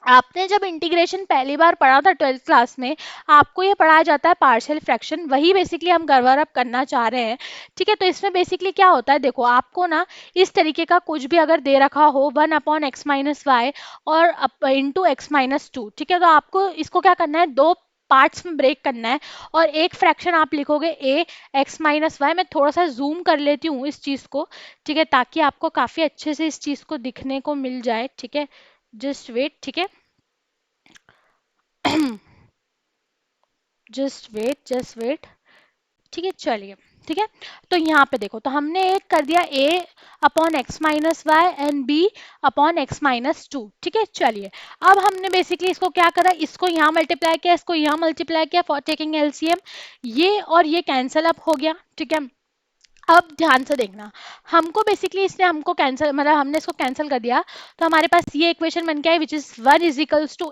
S1: आपने जब इंटीग्रेशन पहली बार पढ़ा था 12th क्लास में, आपको ये पढ़ाया जाता है पार्शियल फ्रैक्शन, वही बेसिकली हम कवर अप करना चाह रहे हैं, ठीक है। तो इसमें बेसिकली क्या होता है, देखो आपको ना इस तरीके का कुछ भी अगर दे रखा हो 1/x-y और इंटू x-2, ठीक है, तो आपको इसको क्या करना है, दो पार्ट्स में ब्रेक करना है, और एक फ्रैक्शन आप लिखोगे a x-y। मैं थोड़ा सा जूम कर लेती हूँ इस चीज़ को, ठीक है, ताकि आपको काफ़ी अच्छे से इस चीज़ को दिखने को मिल जाए, ठीक है। जस्ट वेट, ठीक है। जस्ट वेट, ठीक है। चलिए, ठीक है। तो यहाँ पे देखो, तो हमने एक कर दिया a/x-y एंड b/x-2, ठीक है। चलिए, अब हमने बेसिकली इसको क्या करा, इसको यहाँ मल्टीप्लाई किया, इसको यहाँ मल्टीप्लाई किया फॉर टेकिंग एलसीएम, ये और ये कैंसल अप हो गया, ठीक है। अब ध्यान से देखना, हमको बेसिकली इसने हमको कैंसिल, मतलब हमने इसको कैंसिल कर दिया, तो हमारे पास ये इक्वेशन बन गया है विच इज 1 =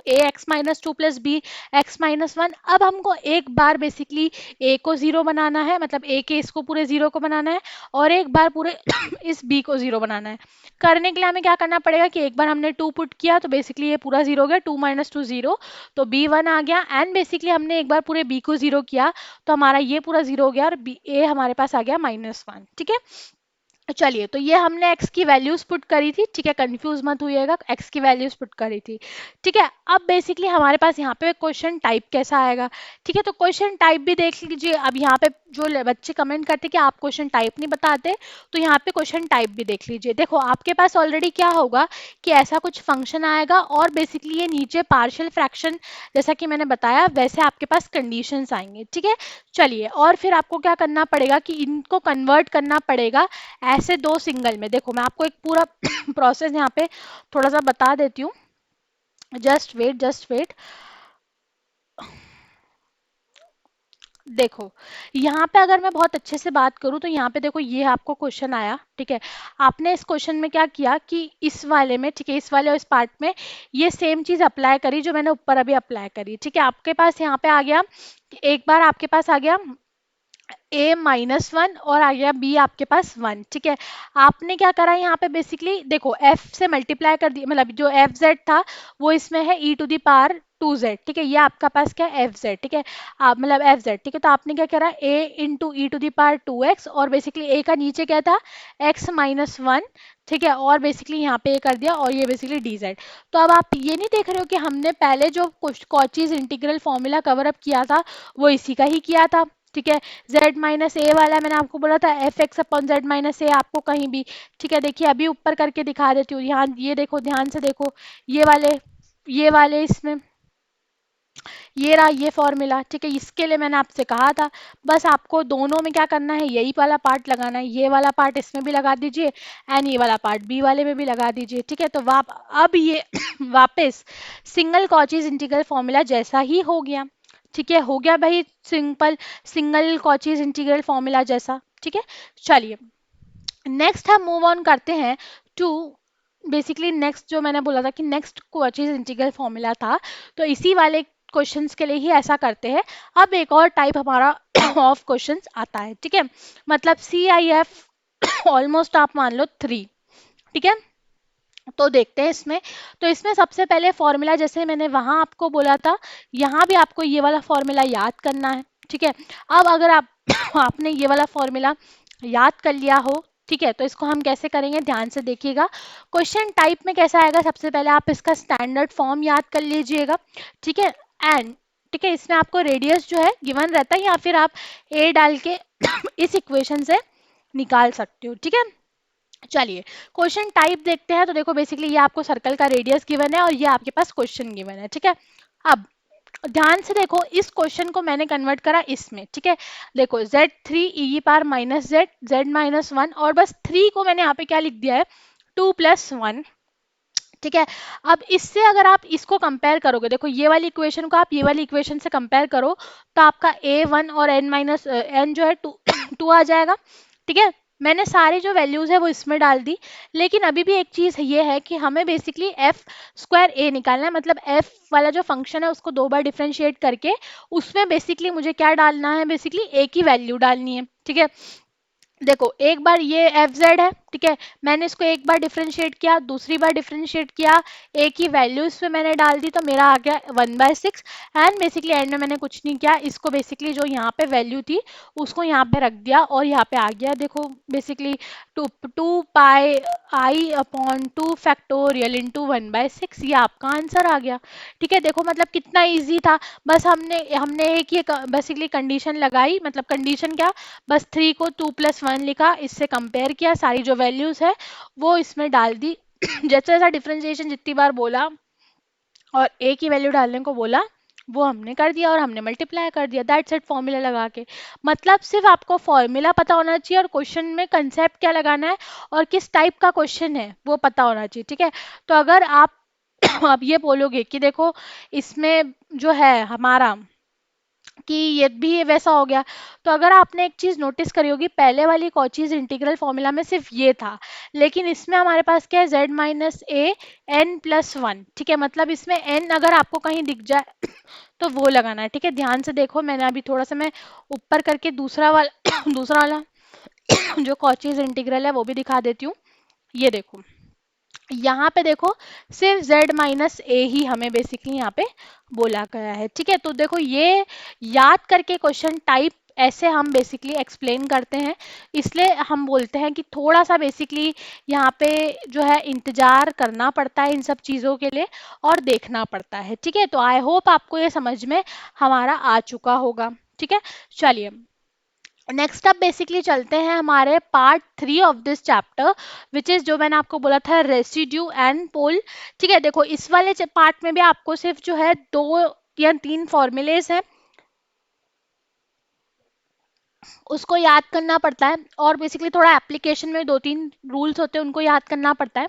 S1: a(x-2 + b(x-1)। अब हमको एक बार बेसिकली a को जीरो बनाना है, मतलब a के इसको पूरे जीरो को बनाना है, और एक बार पूरे इस b को जीरो बनाना है। करने के लिए हमें क्या करना पड़ेगा कि एक बार हमने 2 पुट किया तो बेसिकली ये पूरा जीरो हो गया, 2 - 2 0, तो b1 आ गया, एंड बेसिकली हमने एक बार पूरे b को जीरो किया तो हमारा ये पूरा जीरो हो गया, और बी ए हमारे पास आ गया -1, ठीक है। चलिए, तो ये हमने x की वैल्यूज पुट करी थी, ठीक है, कंफ्यूज मत होइएगा, x की वैल्यूज पुट करी थी, ठीक है। अब बेसिकली हमारे पास यहाँ पे क्वेश्चन टाइप कैसा आएगा, ठीक है। तो क्वेश्चन टाइप भी देख लीजिए, अब यहाँ पे जो बच्चे कमेंट करते कि आप क्वेश्चन टाइप नहीं बताते, तो यहाँ पे क्वेश्चन टाइप भी देख लीजिए। देखो आपके पास ऑलरेडी क्या होगा कि ऐसा कुछ फंक्शन आएगा, और बेसिकली ये नीचे पार्शियल फ्रैक्शन, जैसा कि मैंने बताया वैसे आपके पास कंडीशंस आएंगे, ठीक है। चलिए, और फिर आपको क्या करना पड़ेगा कि इनको कन्वर्ट करना पड़ेगा ऐसे दो सिंगल में। देखो मैं आपको एक पूरा प्रोसेस यहाँ पे थोड़ा सा बता देती हूँ, जस्ट वेट। देखो यहाँ पे अगर मैं बहुत अच्छे से बात करूँ तो यहाँ पे देखो ये आपको क्वेश्चन आया, ठीक है। आपने इस क्वेश्चन में क्या किया कि इस वाले में, ठीक है, इस वाले और इस पार्ट में ये सेम चीज अप्लाई करी जो मैंने ऊपर अभी अप्लाई करी, ठीक है। आपके पास यहाँ पे आ गया, एक बार आपके पास आ गया a-1 और आ गया b आपके पास 1, ठीक है। आपने क्या करा यहाँ पे बेसिकली, देखो f से मल्टीप्लाई कर दिया, मतलब जो एफ जेड था वो इसमें है e⁻²z, ठीक है। ये आपका पास क्या है एफ जेड, ठीक है, आप मतलब एफ जेड, ठीक है। तो आपने क्या करा a × e⁻²x, और बेसिकली a का नीचे क्या था x-1, ठीक है, और बेसिकली यहाँ पे ये कर दिया, और ये बेसिकली डी जेड। तो अब आप ये नहीं देख रहे हो कि हमने पहले जो Cauchy's integral formula cover up किया था वो इसी का ही किया था, ठीक है। z-a वाला मैंने आपको बोला था f(x/z-a) आपको कहीं भी, ठीक है। देखिए अभी ऊपर करके दिखा देती हूँ, यहाँ ये देखो, ध्यान से देखो, ये वाले इसमें ये रहा ये फॉर्मूला, ठीक है। इसके लिए मैंने आपसे कहा था बस आपको दोनों में क्या करना है, यही वाला पार्ट लगाना है, ये वाला पार्ट इसमें भी लगा दीजिए, एंड ये वाला पार्ट बी वाले में भी लगा दीजिए, ठीक है। तो अब ये वापस सिंगल कॉचीज इंटीग्रल फॉर्मूला जैसा ही हो गया, ठीक है, हो गया भाई simple single Cauchy's integral formula जैसा, ठीक है। चलिए, नेक्स्ट हम मूव ऑन करते हैं टू बेसिकली नेक्स्ट, जो मैंने बोला था कि नेक्स्ट कॉचीज इंटीग्रल फॉर्मूला था, तो इसी वाले क्वेश्चंस के लिए ही ऐसा करते हैं। अब एक और टाइप हमारा ऑफ क्वेश्चंस आता है, ठीक है, मतलब सी आई एफ ऑलमोस्ट आप मान लो 3, ठीक है। तो देखते हैं इसमें, तो इसमें सबसे पहले फॉर्मूला जैसे मैंने वहां आपको बोला था, यहाँ भी आपको ये वाला फॉर्मूला याद करना है, ठीक है। अब अगर आप आपने ये वाला फॉर्मूला याद कर लिया हो, ठीक है, तो इसको हम कैसे करेंगे ध्यान से देखिएगा। क्वेश्चन टाइप में कैसा आएगा, सबसे पहले आप इसका स्टैंडर्ड फॉर्म याद कर लीजिएगा, ठीक है। एंड ठीक है, इसमें आपको रेडियस जो है गिवन रहता है, या फिर आप ए डाल के इस इक्वेशन से निकाल सकते हो, ठीक है। चलिए क्वेश्चन टाइप देखते हैं। तो देखो बेसिकली ये आपको सर्कल का रेडियस गिवन है और ये आपके पास क्वेश्चन गिवन है, ठीक है। अब ध्यान से देखो, इस क्वेश्चन को मैंने कन्वर्ट करा इसमें, ठीक है। देखो z3 e⁻−z z−1 और बस 3 को मैंने यहाँ पे क्या लिख दिया है, 2+1, ठीक है। अब इससे अगर आप इसको कंपेयर करोगे, देखो ये वाली इक्वेशन को आप ये वाली इक्वेशन से कंपेयर करो, तो आपका a1 और n जो है 2 2 आ जाएगा, ठीक है। मैंने सारी जो वैल्यूज है वो इसमें डाल दी, लेकिन अभी भी एक चीज ये है कि हमें बेसिकली एफ स्क्वायर ए निकालना है, मतलब एफ वाला जो फंक्शन है उसको 2 बार डिफरेंशिएट करके उसमें बेसिकली मुझे क्या डालना है, बेसिकली ए की वैल्यू डालनी है, ठीक है। देखो एक बार ये एफ जेड है, ठीक है, मैंने इसको एक बार डिफरेंशिएट किया, दूसरी बार डिफरेंशिएट किया, ए की वैल्यू इसमें मैंने डाल दी, तो मेरा आ गया 1/6। एंड बेसिकली एंड में मैंने कुछ नहीं किया, इसको बेसिकली जो यहाँ पे वैल्यू थी उसको यहाँ पे रख दिया और यहाँ पे आ गया, देखो बेसिकली 2 पाई i/2 फैक्टोरियल इंटू 1/6, ये आपका आंसर आ गया, ठीक है। देखो मतलब कितना ईजी था, बस हमने हमने एक ही बेसिकली कंडीशन लगाई, मतलब कंडीशन क्या, बस 3 को 2+1 लिखा, इससे कंपेयर किया, सारी जो वैल्यूज है वो इसमें डाल दी जैसा जैसा डिफरेंशिएशन जितनी बार बोला और ए की वैल्यू डालने को बोला वो हमने कर दिया और हमने मल्टीप्लाई कर दिया, दैट्स इट, फॉर्मूला लगा के। मतलब सिर्फ आपको फॉर्मूला पता होना चाहिए और क्वेश्चन में कंसेप्ट क्या लगाना है और किस टाइप का क्वेश्चन है वो पता होना चाहिए, ठीक है। तो अगर आप आप ये बोलोगे कि देखो इसमें जो है हमारा कि ये भी वैसा हो गया, तो अगर आपने एक चीज नोटिस करी होगी, पहले वाली कॉचीज इंटीग्रल फॉर्मूला में सिर्फ ये था, लेकिन इसमें हमारे पास क्या है, z−a n+1, ठीक है। मतलब इसमें n अगर आपको कहीं दिख जाए तो वो लगाना है, ठीक है। ध्यान से देखो, मैंने अभी थोड़ा सा मैं ऊपर करके दूसरा वाला दूसरा वाला जो कॉचीज इंटीग्रल है वो भी दिखा देती हूँ। ये देखो, यहाँ पे देखो सिर्फ z−a ही हमें बेसिकली यहाँ पे बोला गया है, ठीक है। तो देखो ये याद करके क्वेश्चन टाइप ऐसे हम बेसिकली एक्सप्लेन करते हैं, इसलिए हम बोलते हैं कि थोड़ा सा बेसिकली यहाँ पे जो है इंतजार करना पड़ता है इन सब चीज़ों के लिए और देखना पड़ता है, ठीक है। तो आई होप आपको ये समझ में हमारा आ चुका होगा, ठीक है। चलिए नेक्स्ट अप बेसिकली चलते हैं हमारे part 3 of this chapter, which is जो मैंने आपको बोला था रेसिड्यू एंड पोल, ठीक है। देखो इस वाले पार्ट में भी आपको सिर्फ जो है 2 या 3 फॉर्मूलेज हैं उसको याद करना पड़ता है, और बेसिकली थोड़ा एप्लीकेशन में 2-3 रूल्स होते हैं उनको याद करना पड़ता है,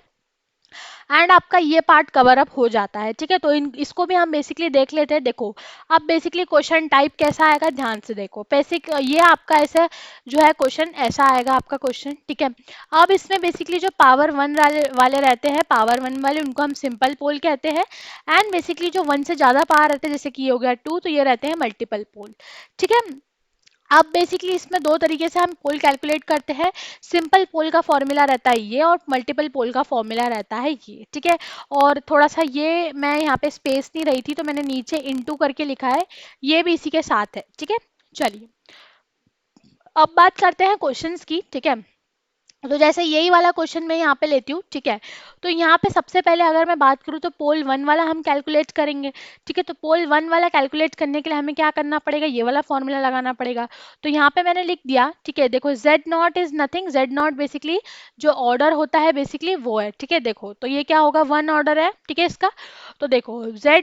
S1: एंड आपका ये पार्ट कवर अप हो जाता है, ठीक है। तो इसको भी हम बेसिकली देख लेते हैं। देखो अब बेसिकली क्वेश्चन टाइप कैसा आएगा, ध्यान से देखो, बेसिक ये आपका ऐसा जो है क्वेश्चन ऐसा आएगा आपका क्वेश्चन, ठीक है। अब इसमें बेसिकली जो पावर 1 वाले रहते हैं, पावर 1 वाले उनको हम सिंपल पोल कहते हैं, एंड बेसिकली जो 1 से ज़्यादा पावर रहते हैं, जैसे कि ये हो गया 2, तो ये रहते हैं मल्टीपल पोल, ठीक है। अब बेसिकली इसमें 2 तरीके से हम पोल कैलकुलेट करते हैं, सिंपल पोल का फॉर्मूला रहता है ये और मल्टीपल पोल का फॉर्मूला रहता है ये, ठीक है। और थोड़ा सा ये मैं यहाँ पे स्पेस नहीं रही थी तो मैंने नीचे इनटू करके लिखा है, ये भी इसी के साथ है, ठीक है। चलिए अब बात करते हैं क्वेश्चंस की, ठीक है। तो जैसे यही वाला क्वेश्चन मैं यहाँ पे लेती हूँ, ठीक है। तो यहाँ पे सबसे पहले अगर मैं बात करूँ तो पोल 1 वाला हम कैलकुलेट करेंगे, ठीक है। तो पोल 1 वाला कैलकुलेट करने के लिए हमें क्या करना पड़ेगा, ये वाला फॉर्मूला लगाना पड़ेगा। तो यहाँ पे मैंने लिख दिया, ठीक है। देखो z0 is nothing, z0 basically जो ऑर्डर होता है बेसिकली वो है, ठीक है। देखो तो ये क्या होगा, 1 ऑर्डर है, ठीक है इसका। तो देखो z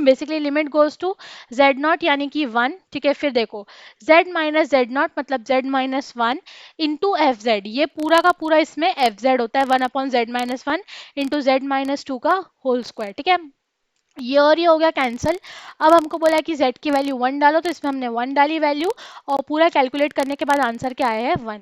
S1: basically limit goes to z0 यानी कि 1, ठीक है। फिर देखो z−z0 मतलब z−1 इंटू एफ जेड, ये पूरा का पूरा इसमें एफ जेड होता है, 1/z−1 इंटू z−2 का होल स्क्वायर, ठीक है। ये और ये हो गया कैंसिल। अब हमको बोला है कि z की वैल्यू 1 डालो, तो इसमें हमने 1 डाली वैल्यू और पूरा कैलकुलेट करने के बाद आंसर क्या आया है 1,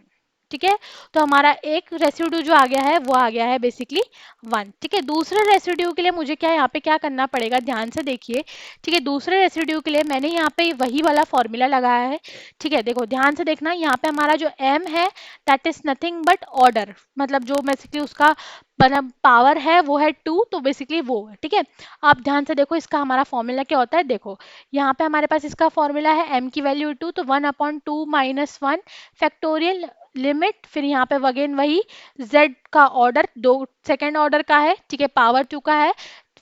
S1: ठीक है। तो हमारा एक रेसिड्यू जो आ गया है वो आ गया है बेसिकली 1। ठीक है, दूसरे रेसिड्यू के लिए मुझे क्या यहाँ पे क्या करना पड़ेगा, ध्यान से देखिए। ठीक है, दूसरे रेसिड्यू के लिए मैंने यहाँ पे वही वाला फॉर्मूला लगाया है। ठीक है, देखो ध्यान से देखना, यहाँ पे हमारा जो m है that is nothing but order, मतलब जो बेसिकली उसका पावर है वो है 2, तो बेसिकली वो है। ठीक है, आप ध्यान से देखो इसका हमारा फॉर्मूला क्या होता है। देखो यहाँ पे हमारे पास इसका फॉर्मूला है m की वैल्यू 2, तो 1/2 माइनस 1 फैक्टोरियल लिमिट, फिर यहाँ पे अगेन वही z का ऑर्डर, दो सेकेंड ऑर्डर का है। ठीक है, पावर 2 का है।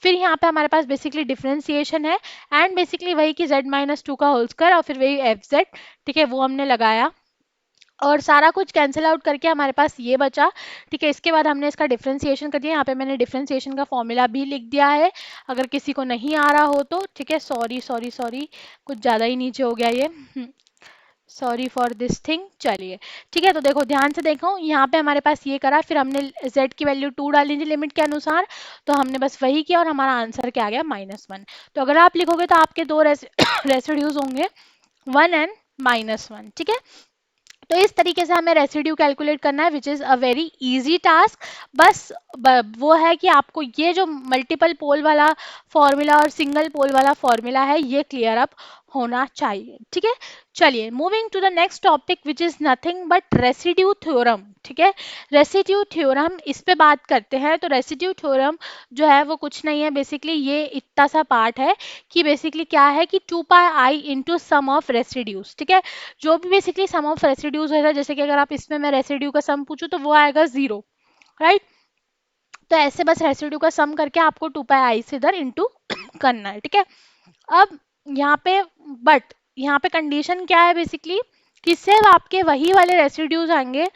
S1: फिर यहाँ पे हमारे पास बेसिकली डिफरेंशिएशन है एंड बेसिकली वही कि z-2 का होल स्क्वायर और फिर वही fz। ठीक है, वो हमने लगाया और सारा कुछ कैंसिल आउट करके हमारे पास ये बचा। ठीक है, इसके बाद हमने इसका डिफरेंशिएशन कर दिया। यहाँ पे मैंने डिफरेंशिएशन का फॉर्मूला भी लिख दिया है, अगर किसी को नहीं आ रहा हो तो। ठीक है, सॉरी सॉरी सॉरी, कुछ ज़्यादा ही नीचे हो गया ये, सॉरी फॉर दिस थिंग। चलिए ठीक है, तो देखो ध्यान से देखो, यहाँ पे हमारे पास ये करा, फिर हमने z की वैल्यू 2 डाली थी लिमिट के अनुसार, तो हमने बस वही किया और हमारा आंसर क्या आ गया, -1। तो अगर आप लिखोगे तो आपके दो रेसिड्यूज होंगे 1 एंड -1। ठीक है, तो इस तरीके से हमें रेसिड्यू कैलकुलेट करना है, which is a very easy task. बस वो है कि आपको ये जो मल्टीपल पोल वाला फॉर्मूला और सिंगल पोल वाला फॉर्मूला है ये क्लियर अप होना चाहिए। ठीक है, चलिए moving to the next topic which is nothing but residue theorem. ठीक है, रेसिड्यू थ्योरम इस पे बात करते हैं। तो रेसिड्यू थ्योरम जो है वो कुछ नहीं है, बेसिकली ये इतना सा पार्ट है कि बेसिकली क्या है कि 2πi into sum of residues. ठीक है, जो भी बेसिकली सम ऑफ रेसिड्यूज है, जैसे कि अगर आप इसमें मैं रेसिड्यू का सम पूछूं तो वो आएगा 0, राइट। तो ऐसे बस रेसिड्यू का सम करके आपको 2πi से इधर इंटू करना है। ठीक है, अब यहाँ पे बट यहाँ पे कंडीशन क्या है बेसिकली कि सिर्फ आपके वही वाले रेसिड्यूज आएंगे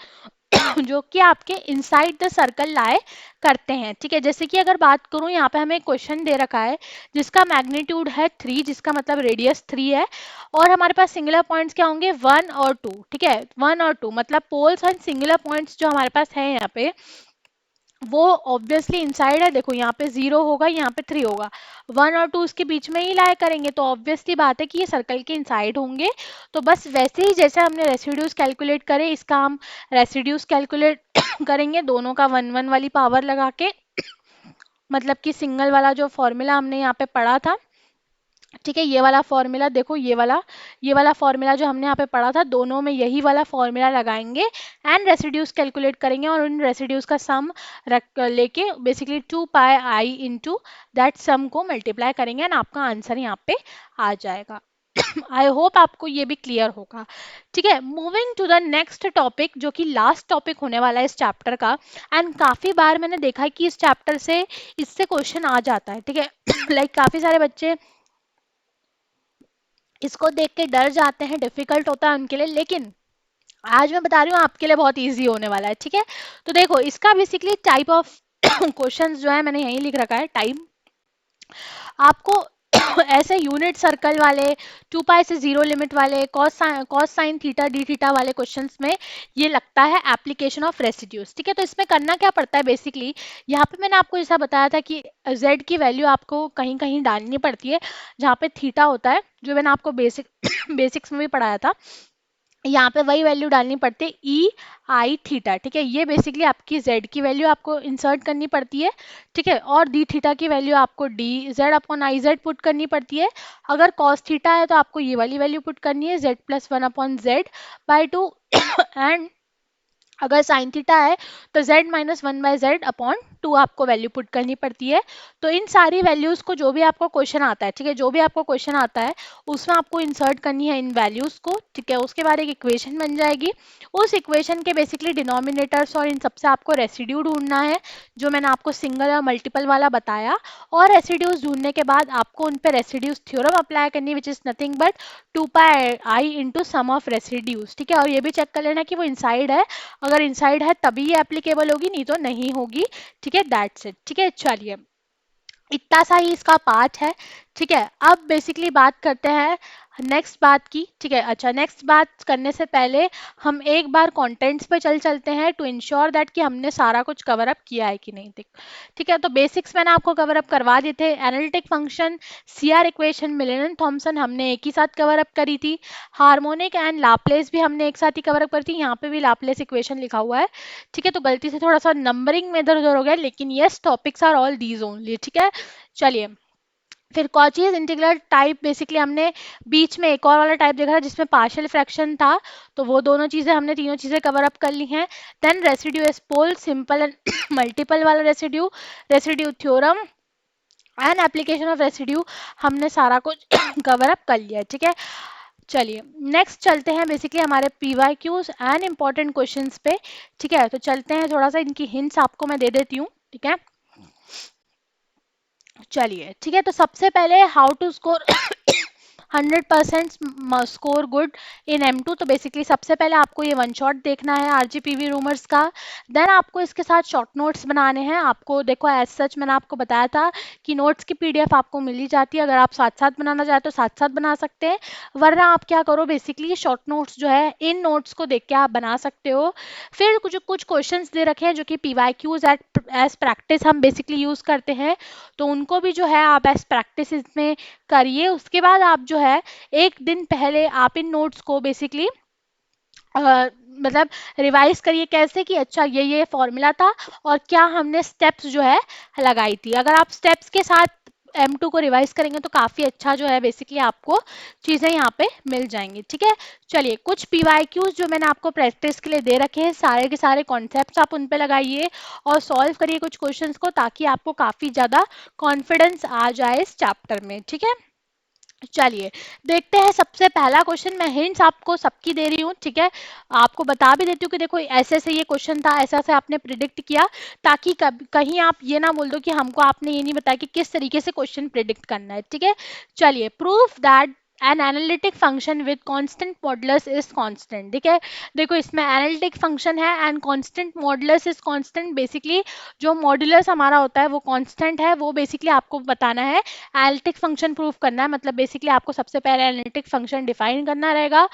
S1: जो कि आपके इनसाइड द सर्कल लाए करते हैं। ठीक है, जैसे कि अगर बात करूं, यहाँ पे हमें क्वेश्चन दे रखा है जिसका मैग्नीट्यूड है 3, जिसका मतलब रेडियस 3 है, और हमारे पास सिंगुलर पॉइंट्स क्या होंगे 1 और 2। ठीक है, 1 और 2 मतलब पोल्स एंड सिंगुलर पॉइंट्स जो हमारे पास है यहाँ पे वो ऑब्वियसली इनसाइड है। देखो यहाँ पे 0 होगा, यहाँ पे 3 होगा, 1 और 2 उसके बीच में ही लाया करेंगे, तो ऑब्वियसली बात है कि ये सर्कल के इनसाइड होंगे। तो बस वैसे ही जैसे हमने रेसिड्यूज कैलकुलेट करे, इसका हम रेसिड्यूज कैलकुलेट करेंगे दोनों का 1 1 वाली पावर लगा के, मतलब कि सिंगल वाला जो फॉर्मूला हमने यहाँ पे पढ़ा था। ठीक है, ये वाला फॉर्मूला देखो, ये वाला फॉर्मूला जो हमने यहाँ पे पढ़ा था, दोनों में यही वाला फॉर्मूला लगाएंगे एंड रेसिड्यूज कैलकुलेट करेंगे और उन रेसिड्यूज का सम रख लेके basically 2πi into that some को मल्टीप्लाई करेंगे एंड आपका आंसर यहाँ पे आ जाएगा। आई होप आपको ये भी क्लियर होगा। ठीक है, moving to the next topic जो कि लास्ट टॉपिक होने वाला है इस चैप्टर का, एंड काफ़ी बार मैंने देखा है कि इस चैप्टर से इससे क्वेश्चन आ जाता है। ठीक है, लाइक काफ़ी सारे बच्चे इसको देख के डर जाते हैं, डिफिकल्ट होता है उनके लिए, लेकिन आज मैं बता रही हूँ आपके लिए बहुत इजी होने वाला है। ठीक है, तो देखो इसका बेसिकली टाइप ऑफ क्वेश्चंस जो है मैंने यहीं लिख रखा है, टाइम आपको ऐसे यूनिट सर्कल वाले, 2π से 0 लिमिट वाले, cos sine theta D theta वाले क्वेश्चंस में ये लगता है एप्लीकेशन ऑफ रेसिड्यूज। ठीक है, तो इसमें करना क्या पड़ता है बेसिकली, यहाँ पे मैंने आपको जैसा बताया था कि z की वैल्यू आपको कहीं कहीं डालनी पड़ती है जहाँ पे थीटा होता है, जो मैंने आपको बेसिक्स में भी पढ़ाया था। यहाँ पे वही वैल्यू डालनी पड़ती है ई आई थीटा। ठीक है, ये बेसिकली आपकी z की वैल्यू आपको इंसर्ट करनी पड़ती है। ठीक है, और डी थीटा की वैल्यू आपको D Z upon I Z put करनी पड़ती है। अगर कॉस थीटा है तो आपको ये वाली वैल्यू पुट करनी है z+1/z/2 एंड अगर साइन थीटा है तो z-1/z/2 आपको वैल्यू पुट करनी पड़ती है। तो इन सारी वैल्यूज को जो भी आपको क्वेश्चन आता है, ठीक है, जो भी आपको क्वेश्चन आता है उसमें आपको इंसर्ट करनी है इन वैल्यूज को। ठीक है, उसके बाद एक इक्वेशन बन जाएगी, उस इक्वेशन के बेसिकली डिनोमिनेटर्स और इन सबसे आपको रेसिड्यू ढूंढना है, जो मैंने आपको सिंगल और मल्टीपल वाला बताया। और रेसिड्यूज ढूंढने के बाद आपको उन पे रेसिड्यूज थ्योरम अप्लाई करनी, which is nothing but 2πi into sum of residues. ठीक है, और ये भी चेक कर लेना कि वो इनसाइड है, अगर इनसाइड है तभी ये एप्लीकेबल होगी, नहीं तो नहीं होगी। ठीक है, दैट्स इट। ठीक है, चलिए इतना सा ही इसका पार्ट है। ठीक है, अब बेसिकली बात करते हैं नेक्स्ट बात की, ठीक है। अच्छा, नेक्स्ट बात करने से पहले हम एक बार कंटेंट्स पे चलते हैं टू इंश्योर दैट कि हमने सारा कुछ कवर अप किया है कि नहीं, ठीक है। तो बेसिक्स मैंने आपको कवर अप करवा दिए थे। Analytic function, CR equation, Milne Thomson हमने एक ही साथ कवर अप करी थी। हार्मोनिक एंड लाप्लेस भी हमने एक साथ ही कवर अप करी थी। यहाँ पे भी लाप्लेस इक्वेशन लिखा हुआ है, ठीक है। तो गलती से थोड़ा सा नंबरिंग में इधर उधर हो गया, लेकिन yes topics are all these only, ठीक है। चलिए, फिर कॉचीज इंटीग्रल टाइप बेसिकली हमने बीच में एक और वाला टाइप देखा था जिसमें पार्शियल फ्रैक्शन था, तो वो दोनों चीजें हमने तीनों चीजें कवर अप कर ली हैं। Then residues pole, simple and multiple वाला residue, residue theorem and application of residue, हमने सारा कुछ कवर अप कर लिया है, ठीक है। चलिए, नेक्स्ट चलते हैं बेसिकली हमारे पीवाईक्यूज एंड इंपॉर्टेंट क्वेश्चंस पे, ठीक है। तो चलते हैं, थोड़ा सा इनकी हिंट्स आपको मैं दे देती हूँ, ठीक है। चलिए, ठीक है। तो सबसे पहले how to score 100% score good in M2। तो बेसिकली सबसे पहले आपको ये वन शॉट देखना है आरजीपीवी रूमर्स का। देन आपको इसके साथ शॉर्ट नोट्स बनाने हैं। आपको देखो, एज सच मैंने आपको बताया था कि नोट्स की पीडीएफ आपको मिल ही जाती है। अगर आप साथ साथ बनाना चाहते हो साथ साथ बना सकते हैं, वरना आप क्या करो, बेसिकली शॉर्ट नोट्स जो है इन नोट्स को देख के आप बना सकते हो। फिर कुछ कुछ क्वेश्चंस दे रखे हैं जो कि पीवाईक्यूज एज प्रैक्टिस हम बेसिकली यूज करते हैं, तो उनको भी जो है आप एज प्रैक्टिस इसमें करिए। उसके बाद आप जो है एक दिन पहले आप इन नोट्स को बेसिकली मतलब रिवाइज करिए, कैसे कि अच्छा ये फॉर्मूला था और क्या हमने स्टेप्स जो है लगाई थी। अगर आप स्टेप्स के साथ M2 को रिवाइज करेंगे तो काफ़ी अच्छा जो है बेसिकली आपको चीज़ें यहाँ पे मिल जाएंगी, ठीक है। चलिए, कुछ पीवाईक्यूज जो मैंने आपको प्रैक्टिस के लिए दे रखे हैं, सारे के सारे कॉन्सेप्ट्स आप उन पे लगाइए और सॉल्व करिए कुछ क्वेश्चंस को, ताकि आपको काफ़ी ज़्यादा कॉन्फिडेंस आ जाए इस चैप्टर में, ठीक है। चलिए, देखते हैं सबसे पहला क्वेश्चन। मैं हिंट्स आपको सबकी दे रही हूँ, ठीक है। आपको बता भी देती हूँ कि देखो ऐसे से ये क्वेश्चन था, ऐसा से आपने प्रिडिक्ट किया, ताकि कहीं आप ये ना बोल दो कि हमको आपने ये नहीं बताया कि किस तरीके से क्वेश्चन प्रिडिक्ट करना है, ठीक है। चलिए, proof that an analytic function with constant modulus is constant, ठीक है। देखो, इसमें एनालिटिक फंक्शन है and constant modulus is constant. Basically जो मॉडुलस हमारा होता है वो कांस्टेंट है, वो बेसिकली आपको बताना है। एनालिटिक फंक्शन प्रूफ करना है, मतलब बेसिकली आपको सबसे पहले एनालिटिक फंक्शन डिफाइन करना रहेगा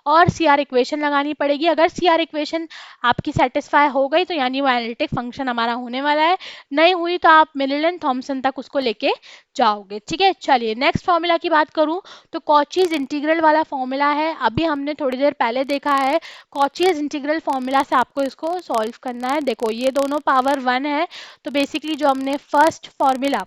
S1: और सीआर इक्वेशन लगानी पड़ेगी। अगर सीआर इक्वेशन आपकी सेटिस्फाई हो गई तो यानी वो एनालिटिक फंक्शन हमारा होने वाला है, नहीं हुई तो आप मिलरन थॉमसन तक उसको लेके जाओगे, ठीक है। चलिए, नेक्स्ट फॉर्मूला की बात करूं तो कॉचीज इंटीग्रल वाला फॉर्मूला है, अभी हमने थोड़ी देर पहले देखा है। कॉचीज इंटीग्रल फॉर्मूला से आपको इसको सॉल्व करना है। देखो, ये दोनों पावर 1 है, तो बेसिकली जो हमने first formula,